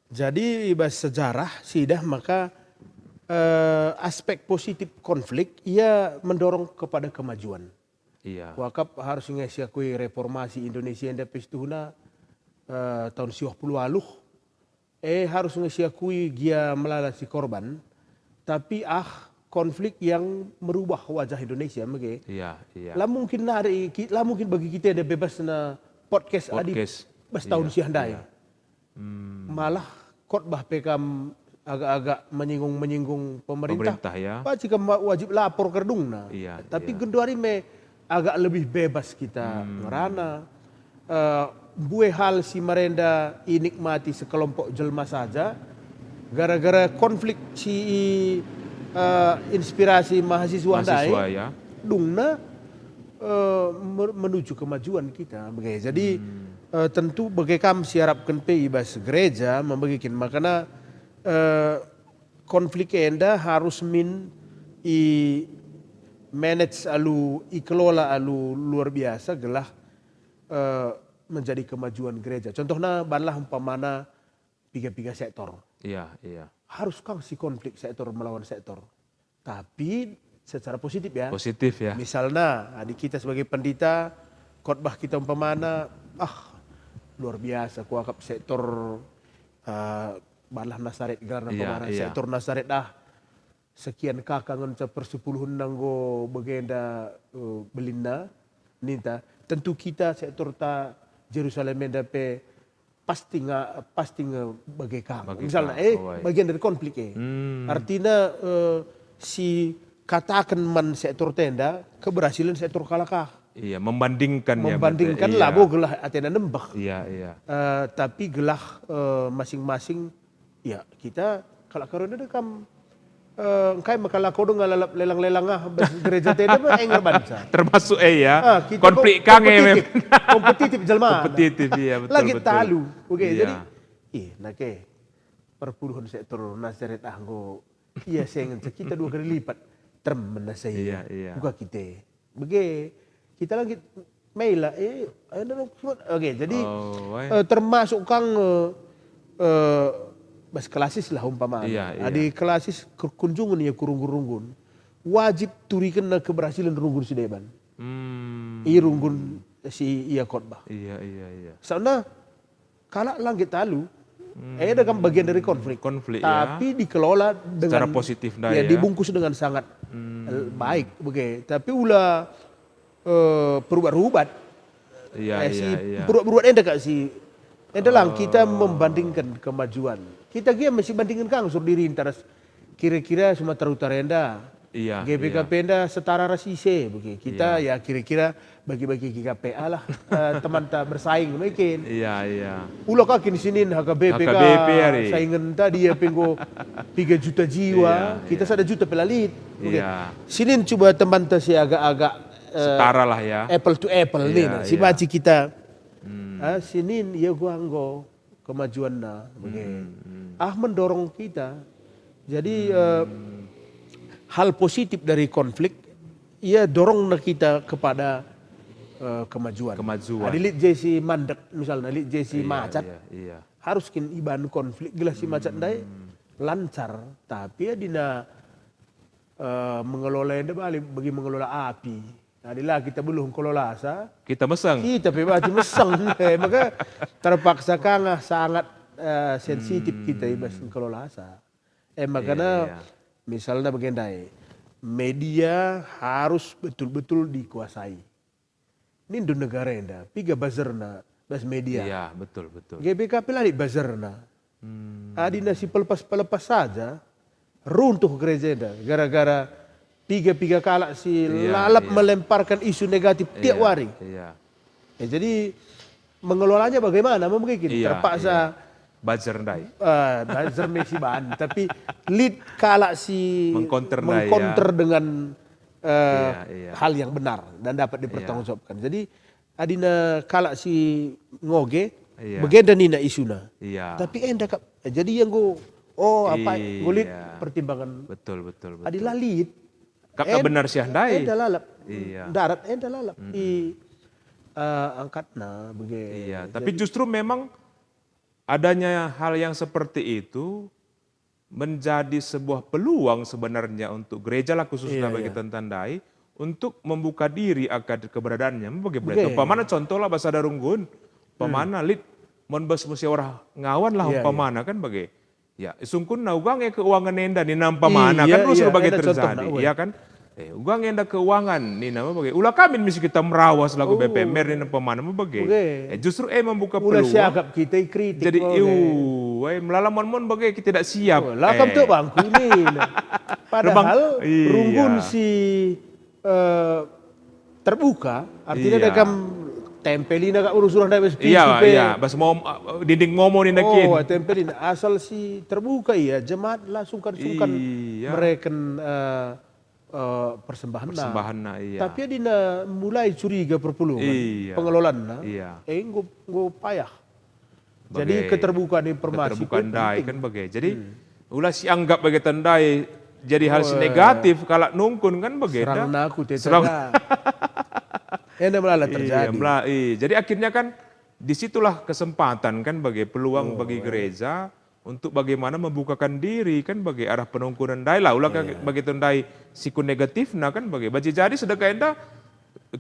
Jadi ibas sejarah sidah maka aspek positif konflik ia mendorong kepada kemajuan. Iya. Wakap harus ngasiakui reformasi Indonesia yang dapat tuhuna tahun 90 lalu. Harus ngasiakui dia melalasi korban, tapi konflik yang merubah wajah Indonesia mege. Iya. Lah mungkin bagi kita ada bebas na podcast. Adi bas tahun siandai. Malah khotbah pekam agak-agak menyinggung pemerintah ya. Pasti wajib lapor kerdungna. Tapi genduari agak lebih bebas kita ngerana. Bue hal si merenda inikmati sekelompok jelma saja. Gara-gara konflik si inspirasi mahasiswa dai. Ya. Dungna menuju kemajuan kita. Jadi tentu bagi kami siarapkan ibas gereja membagikan makanya konflik enda harus manage ikelola luar biasa gelah menjadi kemajuan gereja. Contohnya banlah umpamana 3 sektor. Iya. Harus kang si konflik sektor melawan sektor. Tapi secara positif ya. Positif ya. Misalnya adik kita sebagai pendeta khotbah kita umpamana luar biasa kuakap sektor balah Nasaret karena sektor Nasaret sekian kakangan persepuluhan nanggo bagenda belinda ninta tentu kita sektor ta Jerusalem mendape pasti bagai kang misalnya bagian dari konflik artinya si katakan man sektor tenda keberhasilan sektor kalakah. Iya, membandingkan lah, gelah atena nembak. Iya. Tapi gelah masing-masing, ya kita kalau karena dekam, kayak makala kodo ngalalap lelang-lelang gereja tenda enggak bansa. Termasuk ya, konflik kange kompetitif jelma. Kompetitif iya betul. Lagi talu, oke jadi, nake perpuluhan sektor Nazaret anggo, iya saya kita 2 kali lipat termena saya, buka kita, kita lagi mail lah, oke, jadi termasuk kang bas klasis lah umpama. Adi klasis kunjungan ya kurung-kurungun. wajib turikan na keberhasilan runggun si deban. I runggun si ia khotbah. Iya, iya, iya. Soalnya kalau langit talu, ada kan bagian dari konflik. Konflik tapi dikelola dengan secara positif ya, dibungkus dengan sangat baik, begitu. Tapi ulah perubat-rubat. Iya, Si iya, iya. perubat-perubat enda kak si. Enda lang kita membandingkan kemajuan. Kita kia masih bandingkan kang sur diri antara kira-kira Sumatera Utara enda. Iya, GBKP enda setara rasise, begitu. Kita ya kira-kira bagi-bagi GKPA lah, teman tak bersaing mungkin. Iya, iya. Ulah kaki di sini HKBP HKBP hari. saingan tadi ya penggo 3 juta jiwa, kita 1 juta pelalit. Iya. Sinin coba teman tak si agak-agak Setara lah ya. apple to apple nih, Iya, si iya. baci kita. Sinin ya gua anggo kemajuan na, begitu. Mendorong kita. Jadi hal positif dari konflik, ia dorong na kita kepada kemajuan. Kemajuan. Lit JC mandek misalnya, lit JC macat, Iya, iya. harus kin iban konflik gelas si macat dai lancar, tapi ya dina mengelola enda balik bagi mengelola api. Adilah kita belum kelola asa, Kita meseng. kita bebas meseng, maka terpaksa kangah sangat sensitif kita ibas kelola asa. Makanya iya. misalnya bagendai, media harus betul-betul dikuasai. Ini do negara enda, piga bazarna, bas media. Iya, betul, betul. GBKP lah di bazarna. Adina si pelepas-pelepas saja, runtuh gereja enda, gara-gara tiga kala si lalap melemparkan isu negatif tiap hari. Iya. Jadi mengelolanya bagaimana? Mungkin Iya, terpaksa Buzzer ndai. buzzer Messi ban, tapi lead kala si Mengcounter dengan iya. hal yang benar dan dapat dipertanggungjawabkan. Jadi adina kala si ngoge, begenda nina isuna. Iya. Tapi enda kap, jadi yang ngulit pertimbangan. Betul, betul, betul. Adila lead. Kakak benar sih ndai. Enda lalap. Iya. Darat enda lalap. Angkatna begitu. Iya, tapi justru memang adanya hal yang seperti itu menjadi sebuah peluang sebenarnya untuk gereja lah khususnya bagi Tandai untuk membuka diri akan keberadaannya. Bagaimana? Umpamana contoh lah bahasa Darunggun, umpamana lit mon bas musyawarah ngawan lah umpamana kan bagai. Ya, sungkun na ugang keuangan enda ni nampa mana kan terus sebagai terjadi, ya kan? Ugang enda keuangan ni nama bagai. Ulah kami mesti kita merawas lagu BPMR ni nampa mana bagai. Justru membuka peluang. Ulah siagap kita kritik. Jadi melalui bagai kita tidak siap. Lakam tu bangku ni. Padahal runggun si terbuka, artinya dekam tempelin agak urusan dari iya, bas mau dinding ngomong ni nakin. Tempelin asal si terbuka jemaat lah sungkan mereka persembahan iya. tapi dina mulai curiga perpuluhan pengelolaan go payah. Jadi keterbukaan informasi keterbukaan dai kan bagai. Jadi ulah si anggap bagai tandai jadi hal negatif kalau nungkun kan bagai. Serang aku tetangga. Enda malah terjadi. Jadi akhirnya kan disitulah kesempatan kan bagi peluang bagi gereja untuk bagaimana membukakan diri kan bagi arah penungkunan dai lah. Ulah bagi tandai siku negatif nah kan bagi. Baji jadi sedekah enda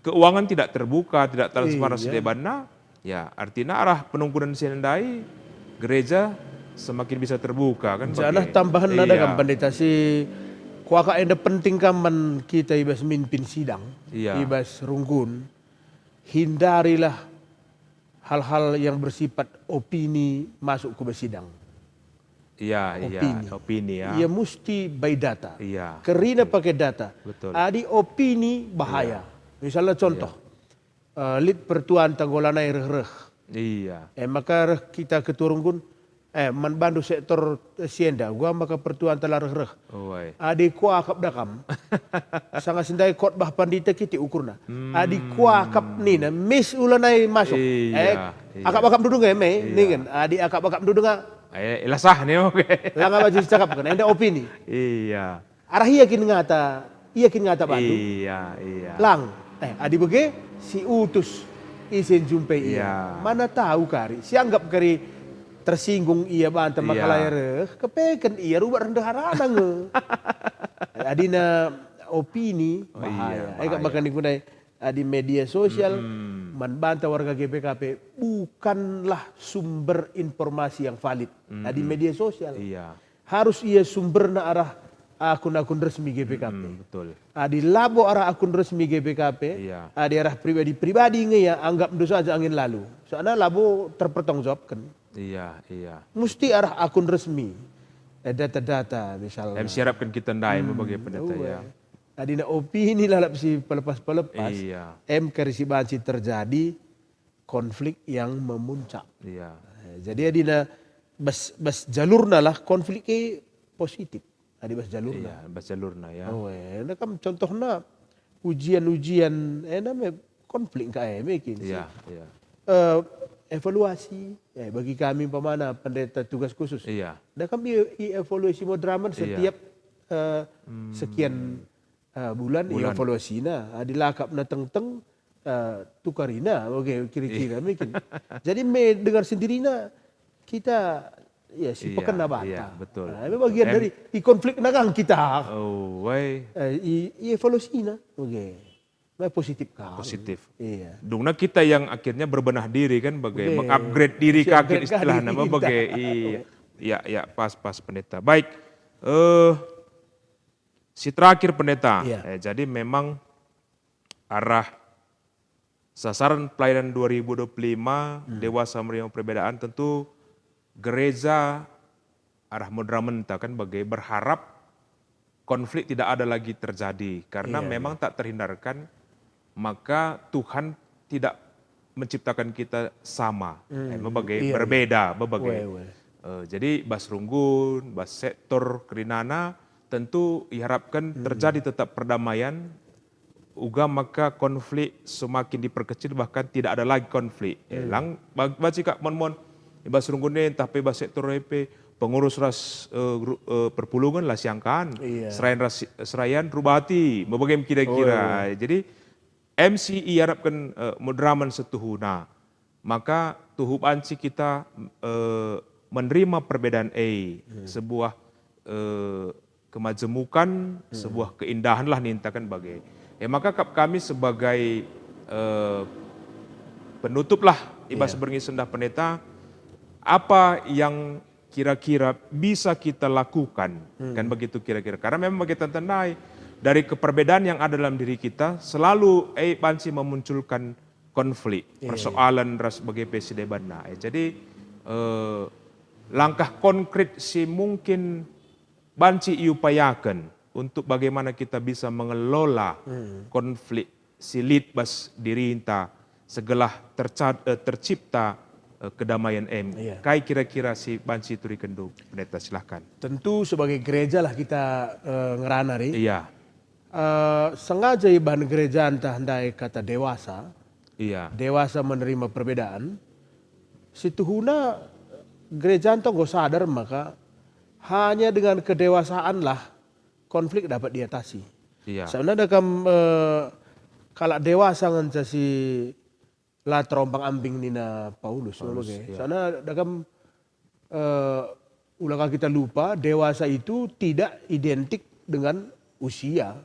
keuangan tidak terbuka, tidak transparansi debana. Ya artinya arah penungkunan siandai gereja semakin bisa terbuka kan. Jangan tambahan ada kan pendeta si kuaka enda penting kaman kita ibas mimpin sidang, ibas runggun, hindarilah hal-hal yang bersifat opini masuk ke sidang. Iya, opini ya. Ia mesti by data. Iya. Kerina pakai data. Betul. Adi opini bahaya. Misalnya contoh, lid pertuan tanggolanai reh-reh. Iya. Maka kita ketua runggun, man bandu sektor sienda, gua maka pertuan telah reh-reh. Adi kuah akap dakam. Sangat sendai khotbah pandita kita ukurna. Adi kuah akap nina, mis ulanai masuk. Akap-akap duduk nggak ningen. Adi akap-akap duduk nggak. Ilah sah nih oke. Lang apa jadi cakap kan? Ada opini. Iya. Arah yakin ngata bandu. Iya. Lang, adi bege si utus isin jumpai iya. Mana tahu kari, si anggap kari tersinggung iya banta makalai kepekan iya rubah rendah harana nge. Adina opini bahaya. Bahkan digunakan di media sosial membantah warga GPKP bukanlah sumber informasi yang valid. Di media sosial harus ia sumberna arah akun-akun resmi GPKP. Betul. Di labo arah akun resmi GPKP, di arah pribadi-pribadi ya anggap dosa aja angin lalu. Soalnya labo terpertanggungjawabkan. Iya. Mesti arah akun resmi. Data-data misalnya. Siapkan kita ndai sebagai pendeta ya. Adina opini lah si pelepas-pelepas. Karisi banci terjadi konflik yang memuncak. Jadi adina bas jalurna lah konfliknya positif. Adi bas jalurna. Bas jalurna ya. Nah kan contohnya ujian-ujian namanya konflik mungkin. Evaluasi bagi kami pemana pendeta tugas khusus. Dan kami evaluasi modraman setiap sekian bulan evaluasinya. Dilakap na teng tukarina, kira-kira mungkin. Jadi dengar sendirinya kita sipakan na bata. Betul. Ini bagian dari konflik nagang kita. Evaluasinya, positif kan. Positif. Dungna kita yang akhirnya berbenah diri kan mengupgrade diri kaget istilah nama pas pendeta. Baik. Si terakhir pendeta. Jadi memang arah sasaran pelayanan 2025 dewasa menerima perbedaan tentu gereja arah modramenta kan berharap konflik tidak ada lagi terjadi karena memang tak terhindarkan. Maka Tuhan tidak menciptakan kita sama, berbeda. Jadi bas runggun, bas sektor kerinana tentu diharapkan terjadi tetap perdamaian. Uga maka konflik semakin diperkecil bahkan tidak ada lagi konflik. Baca kak mon bas runggun tapi bas sektor pengurus perpulungan lah siangkan, serayan rubati, bagaimana kira-kira. Jadi MCI harapkan modraman setuhuna, maka tuhu banci kita menerima perbedaan sebuah kemajemukan, sebuah keindahan lah nintakan bagai. Maka kami sebagai penutup lah ibas berngi sendah pendeta, apa yang kira-kira bisa kita lakukan kan begitu kira-kira karena memang bagi tandai dari keperbedaan yang ada dalam diri kita selalu banci memunculkan konflik persoalan ras sebagai PSDB. Jadi langkah konkret si mungkin banci iupayakan untuk bagaimana kita bisa mengelola konflik silit bas dirinta segelah tercipta kedamaian Kai kira-kira si banci turi kendu pendeta silahkan. Tentu sebagai gereja lah kita ngerana sengaja bahan gereja entah handai kata dewasa. Dewasa menerima perbedaan. Situhuna gereja entah gak sadar maka hanya dengan kedewasaan lah konflik dapat diatasi. Sebenarnya kalau dewasa ngan si lah terompang ambing nina Paulus. Karena dalam ulang kita lupa dewasa itu tidak identik dengan usia.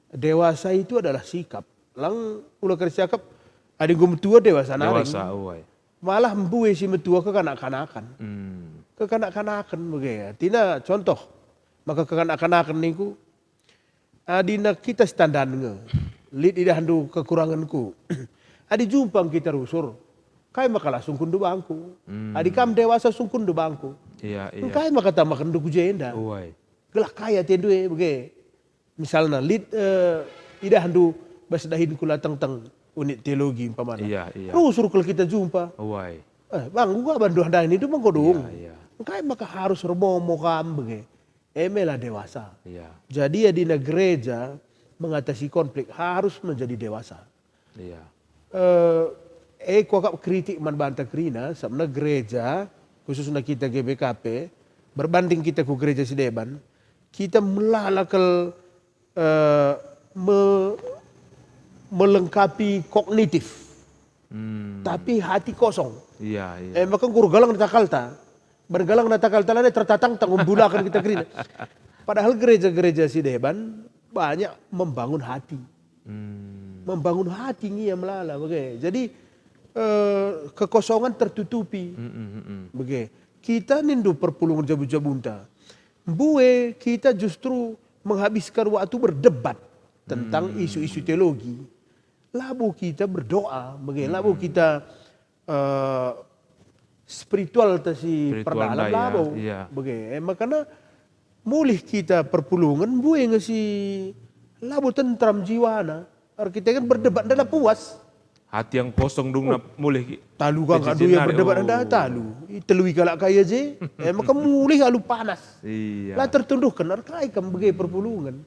Dewasa itu adalah sikap. Lang ulah kerja ada yang tua dewasa naring. Malah membuat si metua ke kanak-kanakan. Ke kanak-kanakan begitu. Tina contoh. Maka ke kanak-kanakan niku adina kita standar nge. Lid ida handu kekuranganku. Adi jumpang kita rusur. Kai makalah sungkun du bangku. Adi kam dewasa sungkun du bangku. Kai maka tambah kendu kujenda. Gelah kaya tendue begitu. Misalnya lid ida handu basdahin kula teng unit teologi umpamana. Rusur kalau kita jumpa. Bang gua bandu handain itu mengkodong. Kai maka harus romomo kam begitu. Emelah dewasa. Jadi ya di gereja mengatasi konflik harus menjadi dewasa. Kuakap kritik man bantah kerina sebenarnya gereja khususnya kita GBKP berbanding kita ke gereja Sideban kita melalakal melengkapi kognitif tapi hati kosong. Maka guru galang natakalta bergalang natakalta lane tertatang tangumbulakan kita kerina. Padahal gereja-gereja Sideban banyak membangun hati. Membangun hati ngia melala bagai. Jadi kekosongan tertutupi. Bagai. Kita nindu perpulungan jabu-jabunta. Bue kita justru menghabiskan waktu berdebat tentang isu-isu teologi. Labu kita berdoa, bagai. Labu kita spiritual tasi perdalam labu. Iya. Bagai. Makanya mulih kita perpulungan bue ngasi labu tentram jiwana. Kita kan berdebat dan puas. Hati yang kosong dung mulih. Talu kan kadu yang berdebat anda talu. Telui kalak kaya je. Maka mulih alu panas. Iya. Lah tertunduh kenar kai kam bagai perpulungan.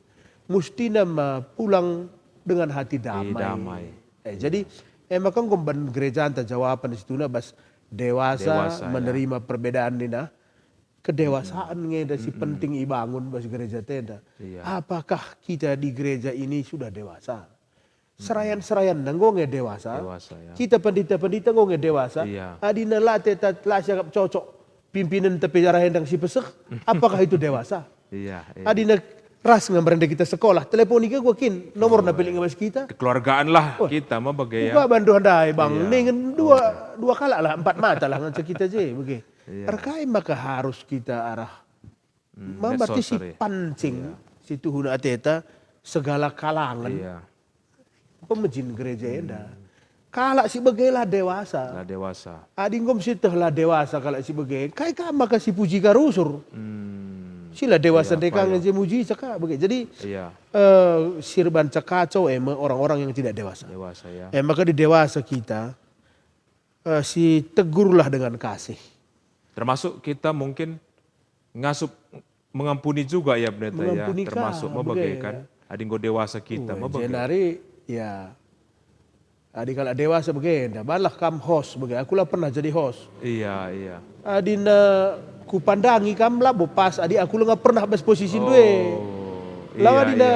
Mesti nama pulang dengan hati damai. Jadi maka ngomban gereja anta jawaban situ na bas dewasa menerima perbedaan ni nah. Kedewasaan ngeda si penting ibangun bas gereja tenda. Iya. Apakah kita di gereja ini sudah dewasa? Serayan-serayan nanggo nge dewasa. Ya. Kita pendeta-pendeta nge dewasa. Iya. Adina late tat syakap cocok pimpinan tepi arah hendang si pesek. Apakah itu dewasa? Iya. Adina ras ngambaranda kita sekolah. Teleponika gua kin nomor na pilih ngabas kita. Kekeluargaan lah kita mah bagai ya. Buka bandu handai bang. Iya. Dengan dua kala lah, 4 mata lah ngaca kita je. Bagai. Arkai maka harus kita arah. Berarti si pancing. Si tuhuna ateta segala kalangan. Iya. Pemejin gereja enda. Kalak si begela dewasa. Lah dewasa. Adingom sitah lah dewasa kalak si bege. Kai kama kasih puji karusur. Sila dewasa deka ngaji muji caka bege. Jadi sirban cakacau orang-orang yang tidak dewasa. Dewasa ya. Maka di dewasa kita si tegurlah dengan kasih. Termasuk kita mungkin ngasup mengampuni juga ya pendeta ya. Termasuk membagaikan adinggo dewasa kita Jenari ya, adik kalau dewasa begini, malah kam host begini. Aku lah pernah jadi host. Iya. Adina ku pandangi kam lah pas adik aku lah nggak pernah bes posisi due. Lawa adina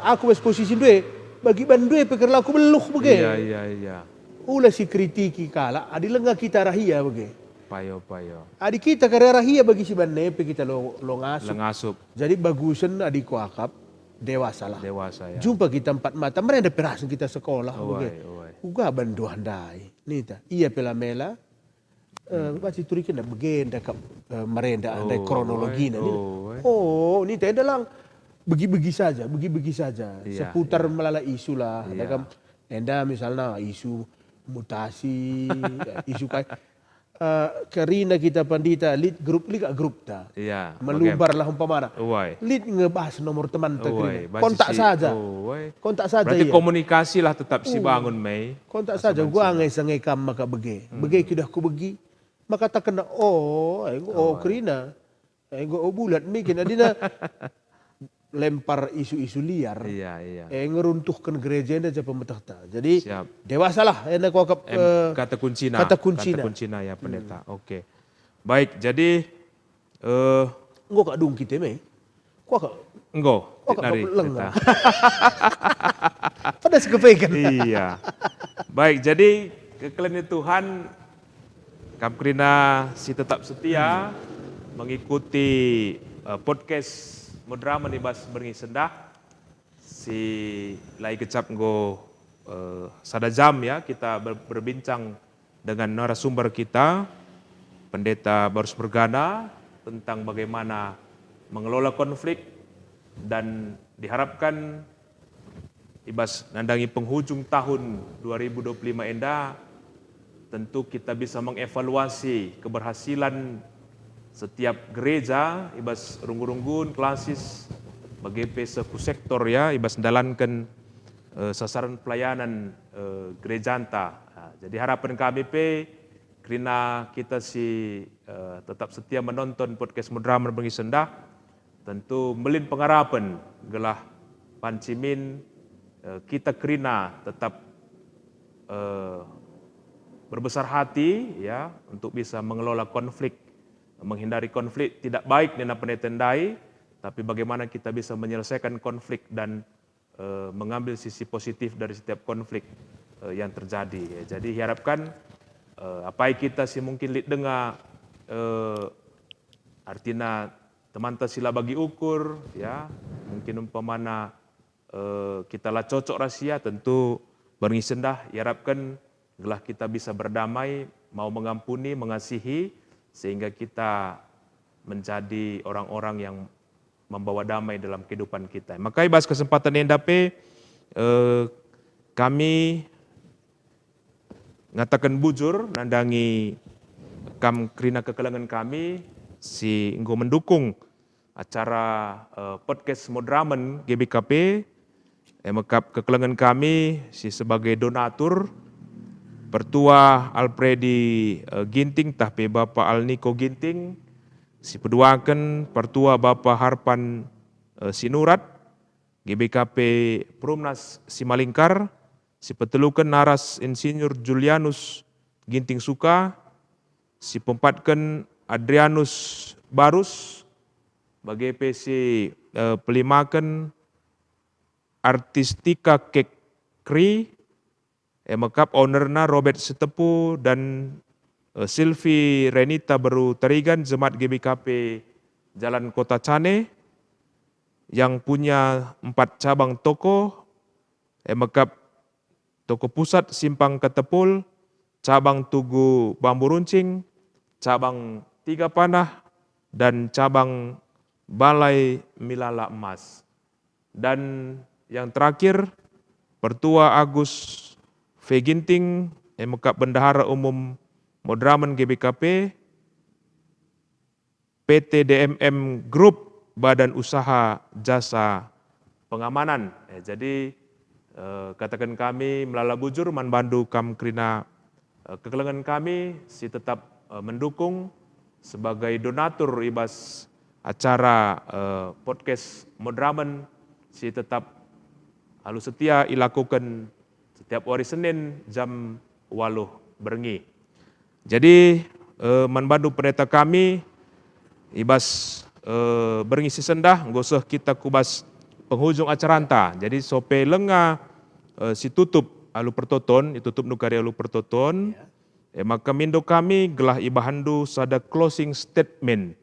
aku bes posisi due, bagi bandue pikir aku beluk begini. Iya. Ulah si kritiki kala, adik lah nggak kita rahia begini. Payo. Adik kita karya rahia bagi si bannepe kita lo ngasup. Jadi bagusan adik ku akap. Dewasa lah. Dewasa ya. Jumpa kita 4 mata. Mereka ada perasan kita sekolah. Uwai. Uga bandu handai. Nita. Iya pelamela. Baca turikan dah begenda kap merenda andai kronologi na. Oh, nita enda lang begi-begi saja. Iya, seputar melala isu lah. Iya. Enda misalnya isu mutasi, isu kayak karina kita pandita lead grup ta. Iya. Melubarlah umpamana. Lead ngebahas nomor teman kontak saja. Kontak saja. Berarti komunikasi lah tetap si bangun Mei. Kontak saja. Gua ngai sangekam maka bege. Bege kidah ku begi. Maka tak kena kerina. Bulat mikin adina lempar isu-isu liar. Iya. Ngeruntuhkan gereja enda aja pemetah. Jadi dewasalah enda ku akap kata kuncina. Kata kuncina ya pendeta. Oke. Baik, jadi engko kak dung kita me. Ku akak engko nari. Pada sekepekan. Iya. Baik, jadi kekalian Tuhan Kamkrina si tetap setia mengikuti podcast Mudraman ibas berngi sendah si lai kecap nggo sada jam ya kita berbincang dengan narasumber kita Pendeta Barus Bergana tentang bagaimana mengelola konflik dan diharapkan ibas nandangi penghujung tahun 2025 enda tentu kita bisa mengevaluasi keberhasilan setiap gereja ibas runggun-runggun klasis BGP seku sektor ya ibas mendalankan sasaran pelayanan gereja anta. Jadi harapan KBP karena kita tetap setia menonton podcast Mudraman Bengi Sendah tentu melin pengharapan gelah pancimin kita kerina tetap berbesar hati ya untuk bisa mengelola konflik, menghindari konflik tidak baik dengan penetendai, tapi bagaimana kita bisa menyelesaikan konflik dan mengambil sisi positif dari setiap konflik yang terjadi. Ya. Jadi harapkan apa yang kita mungkin lihat dengar artinya teman sila bagi ukur ya mungkin umpamana kita lah cocok rahasia, tentu berngisendah, harapkan gelah kita bisa berdamai, mau mengampuni, mengasihi, sehingga kita menjadi orang-orang yang membawa damai dalam kehidupan kita. Maka ibas kesempatan yang dapat, kami ngatakan bujur nandangi kam kerina kekelangan kami si enggo mendukung acara podcast Modramen GBKP. Mekap kekelangan kami si sebagai donatur Pertua Alpredi Ginting tahpe Bapa Alniko Ginting, si peduakan Pertua Bapa Harpan Sinurat, GBKP Perumnas Simalingkar, si petelukan Naras Insinyur Julianus Ginting Suka, si pempatkan Adrianus Barus, bagi PC pelimakan Artistika Kekri, Mekap ownerna Robert Setepu dan Silvi Renita Baru Terigan, Jemaat GBKP Jalan Kota Cane, yang punya 4 cabang toko, Mekap Toko Pusat Simpang Ketepul, cabang Tugu Bambu Runcing, cabang Tiga Panah, dan cabang Balai Milala Emas. Dan yang terakhir, Pertua Agus V. Ginting, Mekap Bendahara Umum Modramen GBKP, PT DMM Group Badan Usaha Jasa Pengamanan. Jadi katakan kami melala bujur manbandu kam kerina kekelangan kami si tetap mendukung sebagai donatur ibas acara podcast Modramen, si tetap halus setia ilakukan setiap hari Senin jam 8 berengi. Jadi manbandu pendeta kami ibas berengi sesendah ngoseh kita kubas penghujung acara anta. Jadi sope lenga si tutup alu pertoton, tutup nukari alu pertoton. Maka mindo kami gelah ibahandu sada closing statement.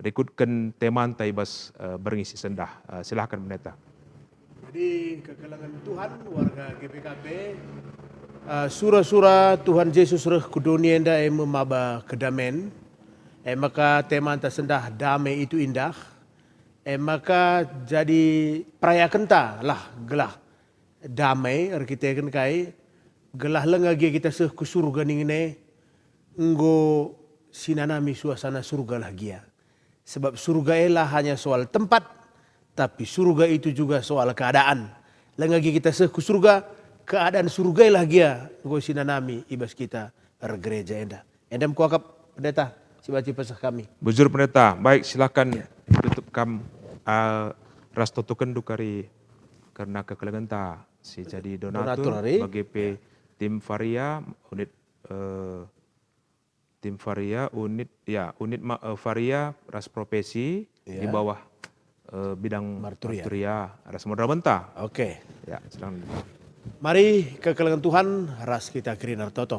Rekutkan tema anta ibas berengi sesendah. Silahkan pendeta. Jadi kekelangan Tuhan warga GBKP, surah-surah Tuhan Yesus reh kudunia enda memaba kedamen, maka tema anta sendah damai itu indah, maka jadi perayaan ta lah gelah damai kita kan kai gelah lengagi kita seh ke surga ningine nggo sinanami suasana surga lah gia, sebab surga elah hanya soal tempat, tapi surga itu juga soal keadaan. Lengagi kita seh ke surga, keadaan surga lah gia nggo sinanami ibas kita gereja enda. Endam kuakap pendeta si baca pesah kami. Bujur pendeta, baik silakan tutup kam rastotukan dukari karena kekelangan ta si jadi donatur bagi tim Varia unit tim Varia unit Varia ras profesi di bawah bidang Marturia ras Modramen ta. Oke. Ya, silakan. Mari kekelangan Tuhan ras kita kirinar toto.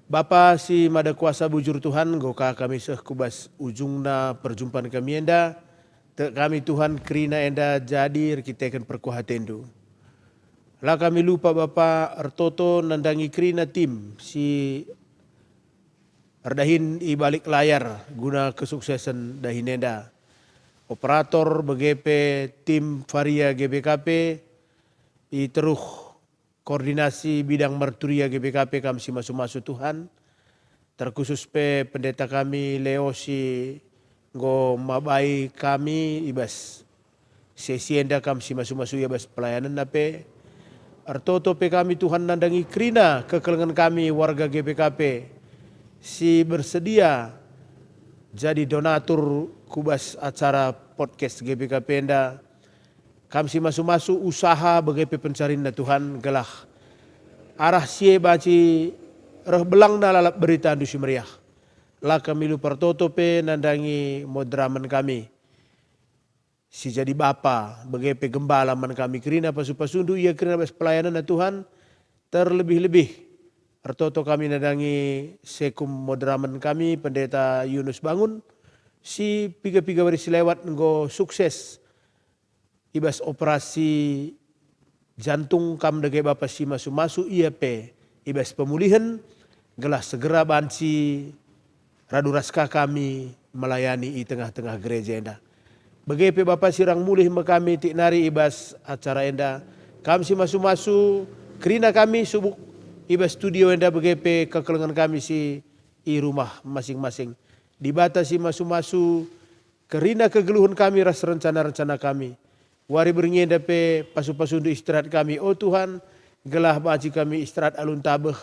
Bapa si mada kuasa bujur Tuhan, goka kami seh kubas ujungna perjumpaan kami enda, te kami Tuhan kerina enda jadi kita akan perkuah tendu. Lah kami lupa Bapa ertoto nandangi kerina tim si erdahin i balik layar guna kesuksesan dahin enda. Operator BGP tim Varia GBKP i teruh koordinasi bidang Marturia GBKP kami si masuk-masuk Tuhan. Terkhusus pe pendeta kami Leo si go mabai kami ibas sesi enda kami si masuk-masuk ibas pelayanan nape. Artoto pe kami Tuhan nandangi kerina kekelangan kami warga GBKP si bersedia jadi donatur kubas acara podcast GBKP enda. Kami si masuk-masuk usaha BGP pencarian Tuhan gelah arah sie baci reh belang na lalap berita andu si meriah. Lah kami lu pertoto pe nandangi Modramen kami. Si jadi bapa BGP gembala man kami kerina pasu-pasundu ia kerina bas pelayanan Tuhan terlebih-lebih. Artoto kami nandangi Sekum Modramen kami pendeta Yunus Bangun si piga-piga waris lewat nggo sukses ibas operasi jantung kam dege bapa si masu-masu iya pe ibas pemulihan gelah segera bansi radu raska kami melayani i tengah-tengah gereja enda. Begepe bapa sirang mulih kami tik nari ibas acara enda. Kami si masu-masu kerina kami subuk ibas studio enda begepe kekelengan kami si i rumah masing-masing. Dibatasi masu-masu kerina kegeluhan kami ras rencana-rencana kami. Wari berngenda pe pasu-pasu untuk istirahat kami. Oh Tuhan, gelah baci kami istirahat alun tabeh.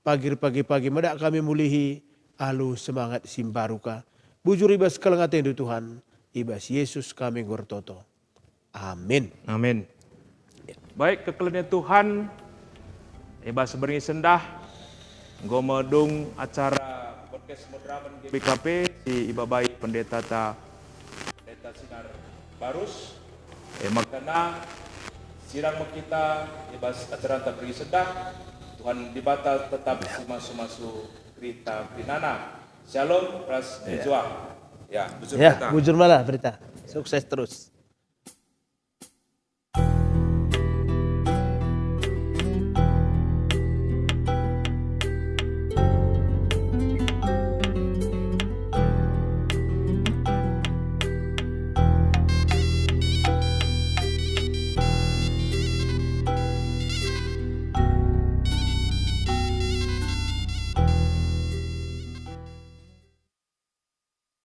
Pagi-pagi medak kami mulihi alu semangat simbaruka. Bujur ibas kelengaten du Tuhan. Ibas Yesus kami gortoto. Amin. Amin. Baik kekelenya Tuhan, ibas beringi sendah, ngomodung acara podcast Modraman GBKP si Iba Baik Pendeta Sinar Barus. Makana sirang kita ibas acara tak beringi sendah, Tuhan dibatal tetap si masu-masu kerita pinana. Shalom, ras berjuang. Ya, bujur malah berita. Sukses terus.